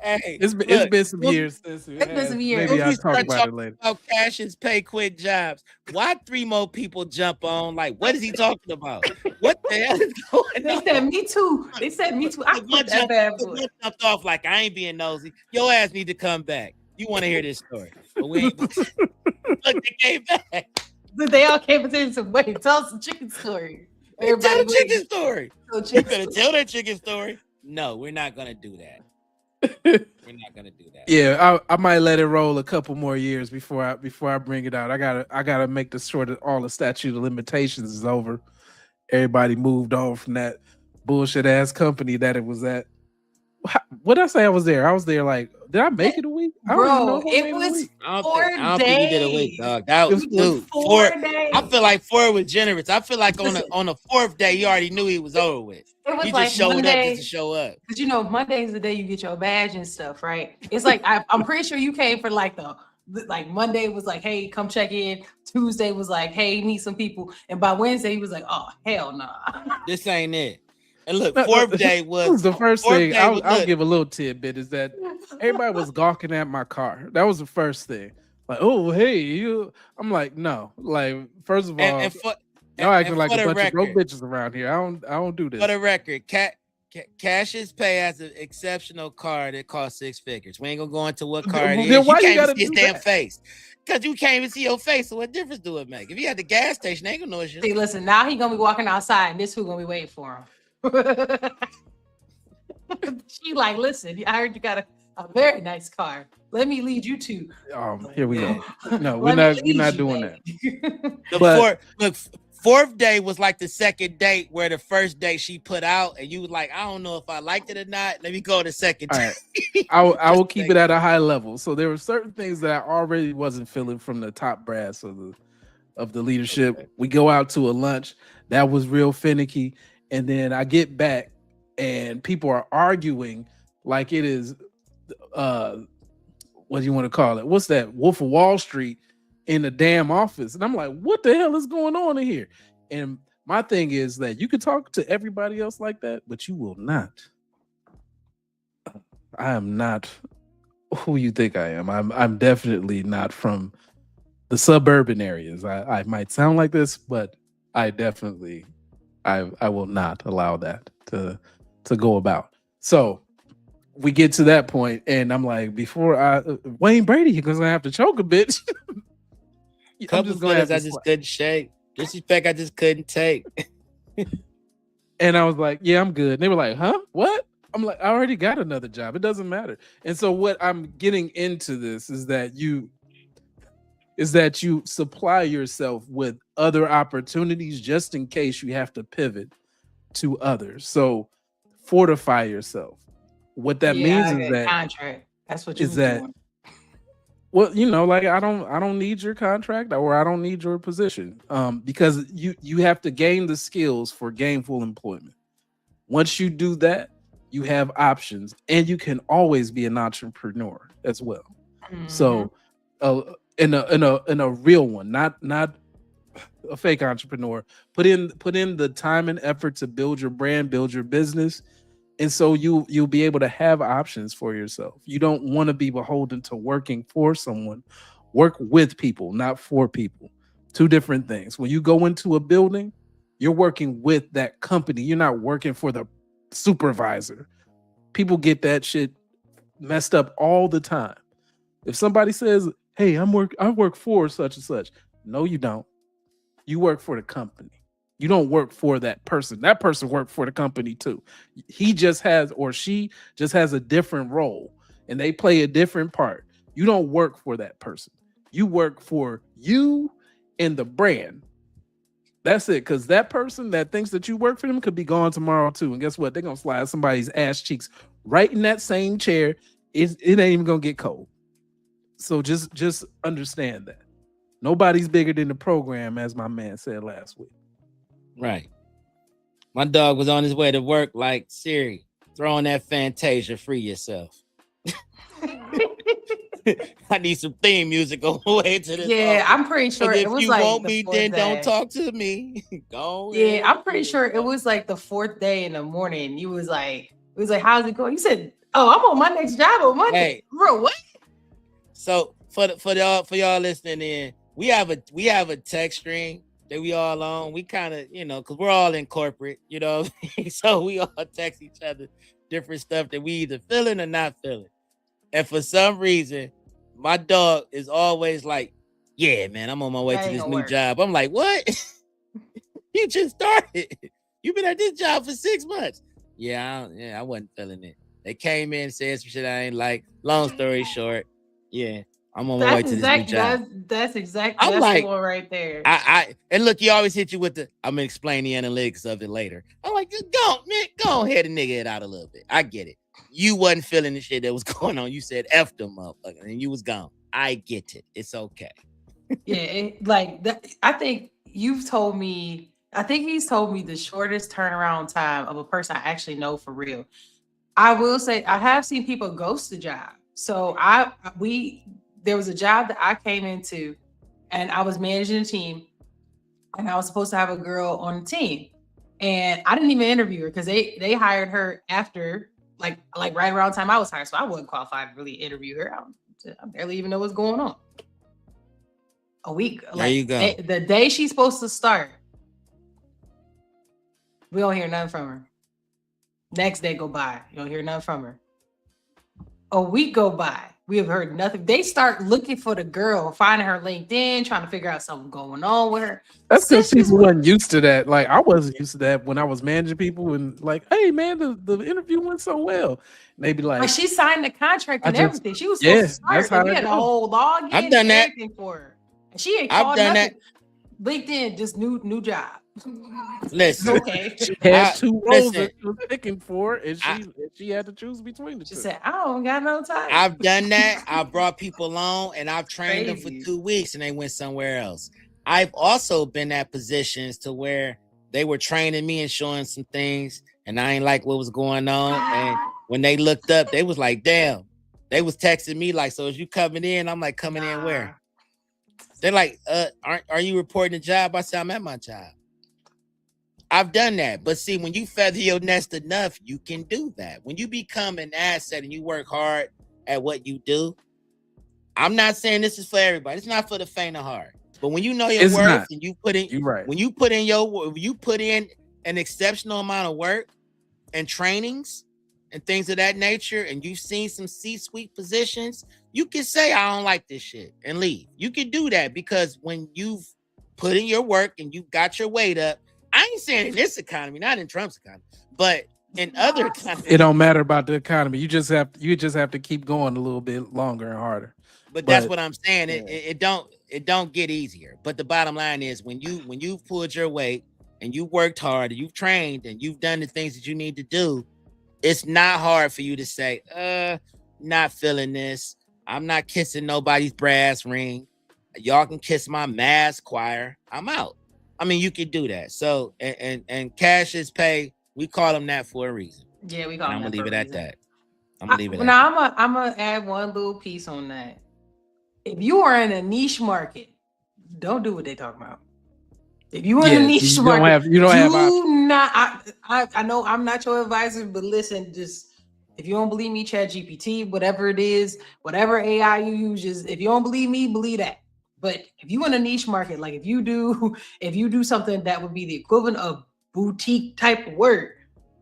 Hey, it's been some years since it's been some years. Maybe I'll talk about it later. About cashes, pay, quit jobs. Why 3 more people jump on? Like, what is he talking about? What the hell is going on? They said me too. I put that bad boy. Jumped off like I ain't being nosy. Your ass need to come back. You want to hear this story? But we ain't. Look, they came back. They all came and said, "Wait, tell us the chicken story." Everybody tell the chicken story. We're gonna tell that chicken story. No, we're not gonna do that. We're not gonna do that. Yeah, I might let it roll a couple more years before I bring it out. I gotta make sure that all the statute of limitations is over. Everybody moved on from that bullshit ass company that it was at. What did I say? I was there. Like, did I make it a week? Bro, it was 4 days. I don't think you did a week, dog. That was 4 days. I feel like 4 was generous. I feel like on the 4th day, you already knew he was over with. He just showed Monday, up just to show up. But you know, Monday is the day you get your badge and stuff, right? It's like I'm pretty sure you came for like Monday was like, hey, come check in. Tuesday was like, hey, meet some people. And by Wednesday, he was like, oh, hell nah. This ain't it. And look, 4th day was the first thing. I'll give a little tidbit is that everybody was gawking at my car. That was the first thing. Like, oh, hey, you. I'm like, no. Like, first of all, y'all acting like a bunch of broke bitches around here. I don't do this. For the record, Cash's Pay has an exceptional car that costs 6 figures. We ain't gonna go into what car it is. Then why you can't gotta see his damn face. Because you can't even see your face. So what difference do it make? If you at the gas station, they ain't gonna know it's you. See, listen, now he gonna be walking outside, and this who gonna be waiting for him. She like, listen, I heard you got a very nice car. Let me lead you to. Here we go. No, we're not doing that. Look, 4th day was like the second date where the first date she put out, and you was like, I don't know if I liked it or not. Let me go to second date. All right. I will keep it at a high level. So there were certain things that I already wasn't feeling from the top brass of the leadership. Okay. We go out to a lunch that was real finicky. And then I get back and people are arguing like it is, what do you want to call it? What's that? Wolf of Wall Street in the damn office. And I'm like, what the hell is going on in here? And my thing is that you can talk to everybody else like that, but you will not. I am not who you think I am. I'm definitely not from the suburban areas. I might sound like this, but I definitely... I will not allow that to go about. So we get to that point, and I'm like, Wayne Brady, you're gonna have to choke a bitch. Couple of I just couldn't shake. Disrespect I just couldn't take. And I was like, yeah, I'm good. And they were like, huh? What? I'm like, I already got another job. It doesn't matter. And so what I'm getting into this is that you supply yourself with other opportunities just in case you have to pivot to others. So fortify yourself. What that means is that contract. That's what you doing. Well, like I don't need your contract or I don't need your position. Because you have to gain the skills for gainful employment. Once you do that, you have options, and you can always be an entrepreneur as well. Mm-hmm. So in a real one, not a fake entrepreneur. Put in the time and effort to build your brand, build your business, and so you'll be able to have options for yourself. You don't want to be beholden to working for someone. Work with people, not for people. Two different things. When you go into a building, you're working with that company. You're not working for the supervisor. People get that shit messed up all the time. If somebody says, hey, I work for such and such. No, you don't. You work for the company. You don't work for that person. That person worked for the company too. He just has, or she just has a different role and they play a different part. You don't work for that person. You work for you and the brand. That's it. Because that person that thinks that you work for them could be gone tomorrow too. And guess what? They're going to slide somebody's ass cheeks right in that same chair. It ain't even going to get cold. So just understand that. Nobody's bigger than the program, as my man said last week. Right. My dog was on his way to work like, Siri, throw on that Fantasia, free yourself. I need some theme music on the way to this. Yeah, office. I'm pretty sure If it was you like want the me, fourth then day. don't talk to me. Go Yeah, ahead. I'm pretty sure it was like the fourth day in the morning. You was like, how's it going? You said, oh, I'm on my next job on Monday. Hey. Bro, what? So for y'all listening in, we have a text string that we all on. We kind of, because we're all in corporate, so we all text each other different stuff that we either feeling or not feeling. And for some reason, my dog is always like, yeah, man, I'm on my way to this new job. I'm like, what? You just started. You've been at this job for 6 months. Yeah, I wasn't feeling it. They came in, said some shit I ain't like. Long story short, yeah, I'm on my way to this new job. That's exactly. That's like, the one right there. And look, you always hit you with the, I'm gonna explain the analytics of it later. I'm like, go ahead and nigga it out a little bit. I get it. You wasn't feeling the shit that was going on. You said F them motherfucker, and you was gone. I get it. It's okay. Yeah, like that. I think he's told me the shortest turnaround time of a person I actually know for real. I will say I have seen people ghost the job. So there was a job that I came into, and I was managing a team, and I was supposed to have a girl on the team, and I didn't even interview her because they hired her after like right around the time I was hired, so I wasn't qualified to really interview her. I barely even know what's going on. A week, there you go. The day she's supposed to start, we don't hear nothing from her. Next day go by, you don't hear nothing from her. A week go by, we have heard nothing. They start looking for the girl, finding her LinkedIn, trying to figure out something going on with her. That's because people weren't used to that. Like I wasn't used to that when I was managing people, and like, hey man, the interview went so well. And they'd be like, she signed the contract and everything. She was supposed to start. That's how we had a whole login. I've done that. For her. And she ain't called nothing. LinkedIn, just new job. Listen, okay. She had two roles that she was picking for, and she had to choose between the two. She said, I don't got no time. I've done that. I brought people on, and I've trained them for 2 weeks, and they went somewhere else. I've also been at positions to where they were training me and showing some things, and I ain't like what was going on. And when they looked up, they was like, damn. They was texting me like, so is you coming in? I'm like, coming in where? They're like, are you reporting a job? I said, I'm at my job. I've done that. But see, when you feather your nest enough, you can do that. When you become an asset and you work hard at what you do, I'm not saying this is for everybody. It's not for the faint of heart. But when you know your worth and you put in, when you put in an exceptional amount of work and trainings and things of that nature, and you've seen some C-suite positions, you can say, I don't like this shit and leave. You can do that because when you've put in your work and you got your weight up, I ain't saying in this economy, not in Trump's economy, but in other economies. It don't matter about the economy. You just have to keep going a little bit longer and harder. But that's what I'm saying. It don't get easier. But the bottom line is when you've pulled your weight and you worked hard and you've trained and you've done the things that you need to do, it's not hard for you to say, not feeling this. I'm not kissing nobody's brass ring. Y'all can kiss my mass choir. I'm out. I mean, you can do that. So, and cash is pay. We call them that for a reason. Yeah, we call them that. I'm gonna leave it at that. I'm gonna add one little piece on that. If you are in a niche market, don't do what they talk about. If you are in a niche market, I know I'm not your advisor, but listen, just if you don't believe me, ChatGPT, whatever it is, whatever AI you use, just if you don't believe me, believe that. But if you in a niche market, like if you do something that would be the equivalent of boutique type of work,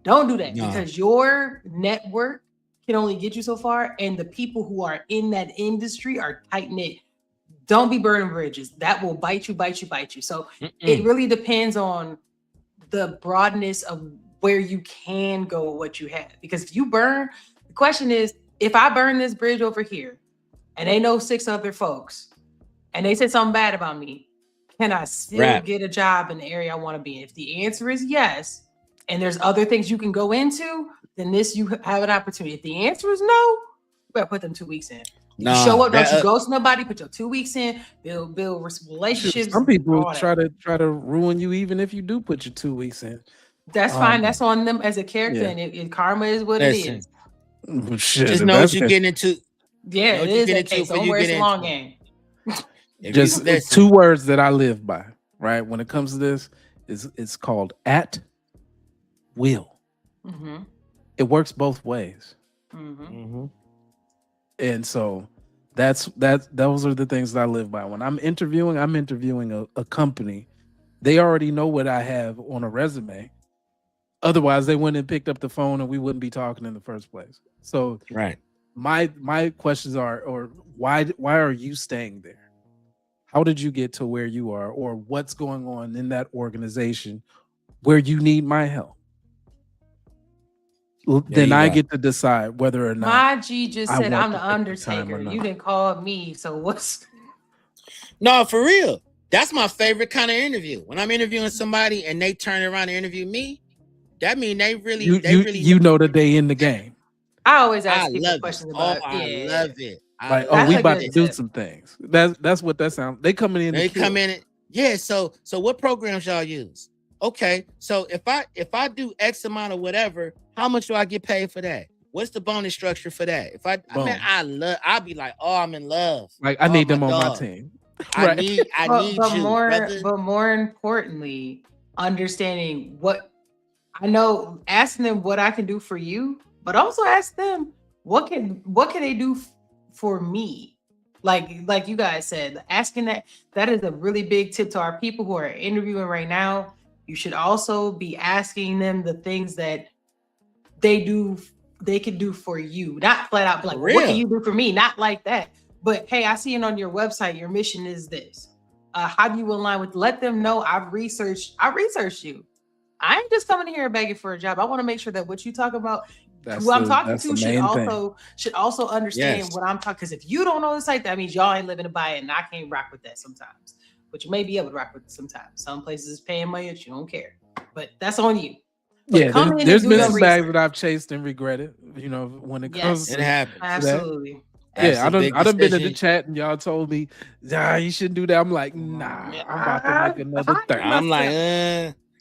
don't do that because your network can only get you so far, and the people who are in that industry are tight knit. Don't be burning bridges. That will bite you. So it really depends on the broadness of where you can go with what you have. Because if you burn, the question is, if I burn this bridge over here, and they know 6 other folks, and they said something bad about me, can I still get a job in the area I want to be in? If the answer is yes, and there's other things you can go into, then you have an opportunity. If the answer is no, you better put them 2 weeks in. You show up, don't you ghost nobody, put your 2 weeks in, build relationships. Some people try to ruin you even if you do put your 2 weeks in. That's fine. That's on them as a character, and karma is what it is. Just know what you're getting into. Yeah, it is that case. Don't worry, it's a long game. Just 2 words that I live by, right? When it comes to this, it's called at will. Mm-hmm. It works both ways. Mm-hmm. Mm-hmm. And so those are the things that I live by. When I'm interviewing a company. They already know what I have on a resume. Otherwise, they wouldn't have picked up the phone and we wouldn't be talking in the first place. So right. My questions are, or why are you staying there? How did you get to where you are, or what's going on in that organization where you need my help? Then I get to decide whether or not. My G just said I'm the Undertaker. You didn't call me, so what's? No, for real. That's my favorite kind of interview. When I'm interviewing somebody and they turn around and interview me, that means they really know that they in the game. I always ask people questions about. I love it. We about to do some things. That's what that sounds. They coming in. They come in. Yeah. So what programs y'all use? Okay. So if I do X amount of whatever, how much do I get paid for that? What's the bonus structure for that? I'll be like, oh, I'm in love. Like I need them on my team. I need you. But more importantly, understanding what I know, asking them what I can do for you, but also ask them what can they do for me. Like you guys said, asking that is a really big tip to our people who are interviewing right now. You should also be asking them the things that they can do for you, not flat out like, what can you do for me? Not like that. But hey, I see it on your website. Your mission is this. How do you align with? Let them know I've researched you. I ain't just coming here begging for a job. I want to make sure that what you talk about, who I'm talking to, should also understand what I'm talking. Because if you don't know the site, that means y'all ain't living to buy it, and I can't rock with that sometimes. But you may be able to rock with it sometimes. Some places is paying money that you don't care, but that's on you. But there's been some bags that I've chased and regretted. You know, when it comes, it happens. Absolutely. Yeah, I done been in the chat and y'all told me, you shouldn't do that. I'm like, nah, I'm about to make another thing. I'm like,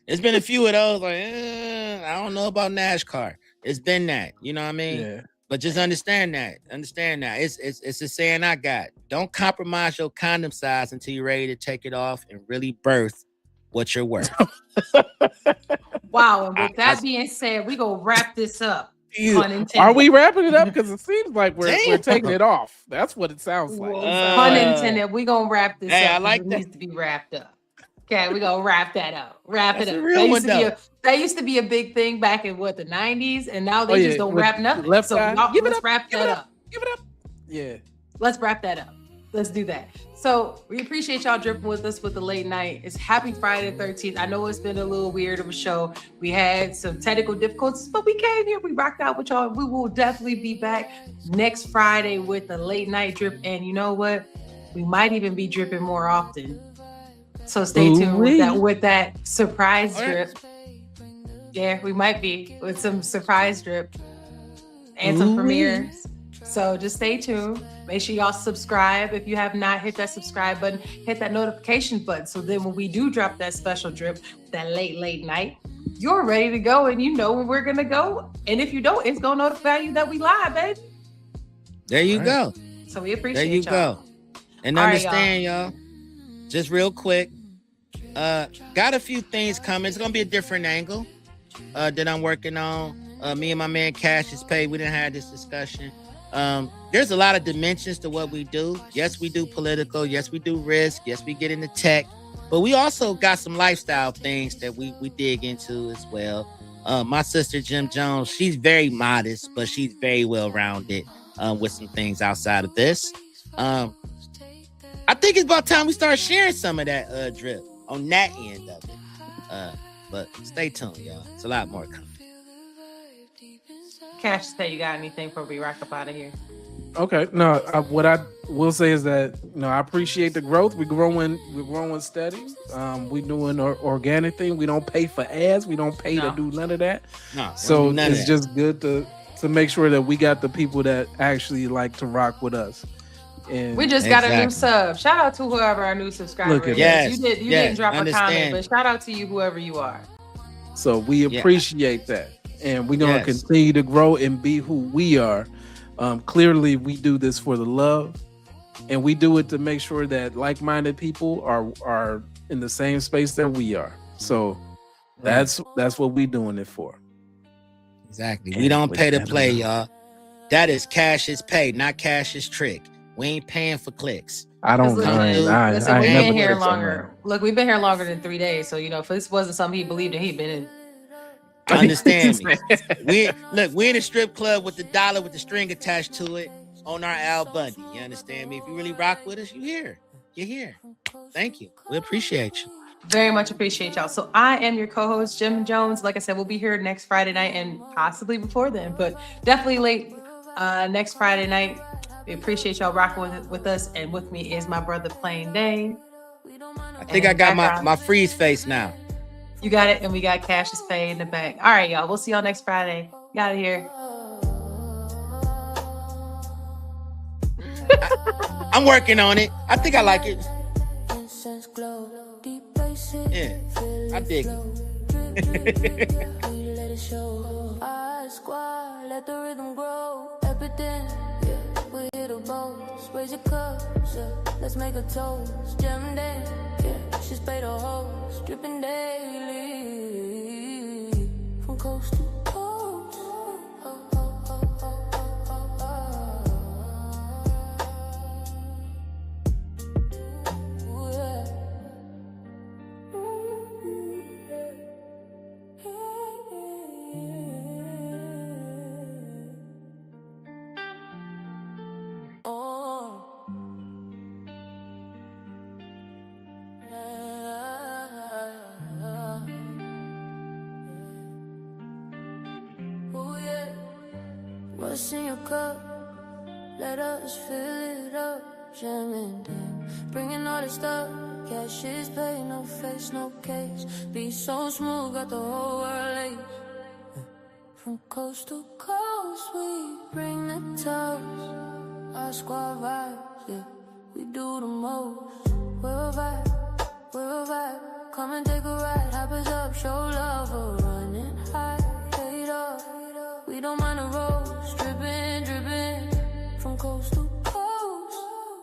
it's been a few of those. Like, I don't know about NASCAR. It's been that, you know what I mean? Yeah. But just understand that. It's a saying I got. Don't compromise your condom size until you're ready to take it off and really birth what you're worth. Wow. And with that being said, we gonna wrap this up. Are we wrapping it up? Because it seems like we're taking it off. That's what it sounds like. Pun intended. We gonna wrap this up. I like it that. Needs to be wrapped up. Okay, we gonna wrap that up. That's it up. That used to be a big thing back in the 90s, and now they just don't wrap nothing. Let's wrap that up. Give it up. Yeah. Let's wrap that up. Let's do that. So we appreciate y'all dripping with us with the late night. It's happy Friday the 13th. I know it's been a little weird of a show. We had some technical difficulties, but we came here. We rocked out with y'all. We will definitely be back next Friday with the late night drip. And you know what? We might even be dripping more often. So stay tuned with that surprise drip. Yeah, we might be with some surprise drip and some premieres. So just stay tuned. Make sure y'all subscribe. If you have not, hit that subscribe button, hit that notification button. So then when we do drop that special drip, that late night, you're ready to go and you know when we're going to go. And if you don't, it's going to notify you that we live, baby. There you go. So we appreciate y'all. There you go. And understand, y'all, just real quick, got a few things coming. It's going to be a different angle that I'm working on. Me and my man Cassius Pay, we didn't have this discussion. There's a lot of dimensions to what we do. Yes, we do political. Yes, we do risk. Yes, we get into tech. But we also got some lifestyle things that we dig into as well. My sister, Jim Jones, she's very modest, but she's very well-rounded with some things outside of this. I think it's about time we start sharing some of that drip on that end of it. But stay tuned, y'all. It's a lot more coming. Cash, say you got anything before we rock up out of here? Okay. No, what I will say is that I appreciate the growth. We're growing steady. We doing our organic thing. We don't pay for ads. We don't pay to do none of that. No. So it's just good to make sure that we got the people that actually like to rock with us. And we just got a new sub. Shout out to whoever our new subscriber is. Yes, you didn't drop a comment, but shout out to you, whoever you are. So we appreciate that. And we're going to continue to grow and be who we are. Clearly, we do this for the love, and we do it to make sure that like-minded people are in the same space that we are. So that's what we doing it for. Exactly. We don't pay to play, y'all. That is cash is paid, not cash is trick. We ain't paying for clicks. I don't know. Listen, we've been here longer. Look, we've been here longer than 3 days. So, if this wasn't something he believed in, he'd been in. Understand me. We in a strip club with the dollar with the string attached to it on our Al Bundy. You understand me? If you really rock with us, you're here. You're here. Thank you. We appreciate you. Very much appreciate y'all. So I am your co-host, Jim Jones. Like I said, we'll be here next Friday night and possibly before then, but definitely late next Friday night. We appreciate y'all rocking with us. And with me is my brother, Plain Dane. I think I got my freeze face now. You got it. And we got Cash is Paid in the back. All right, y'all. We'll see y'all next Friday. Get out of here. I'm working on it. I think I like it. Yeah, I dig it. Let the rhythm grow. Everything, we hit a boast. Raise your cups, let's make a toast. Jam day, she's paid a host. Dripping daily from coast to coast. What's in your cup? Let us fill it up. Jamming down, bringing all the stuff. Cash is paid, no face, no case. Be so smooth, got the whole world late. From coast to coast, we bring the toast. Our squad vibes, we do the most. We're a vibe, come and take a ride. Hoppers up, show love, we're running high. Paid up, we don't mind the road. Dripping from coast to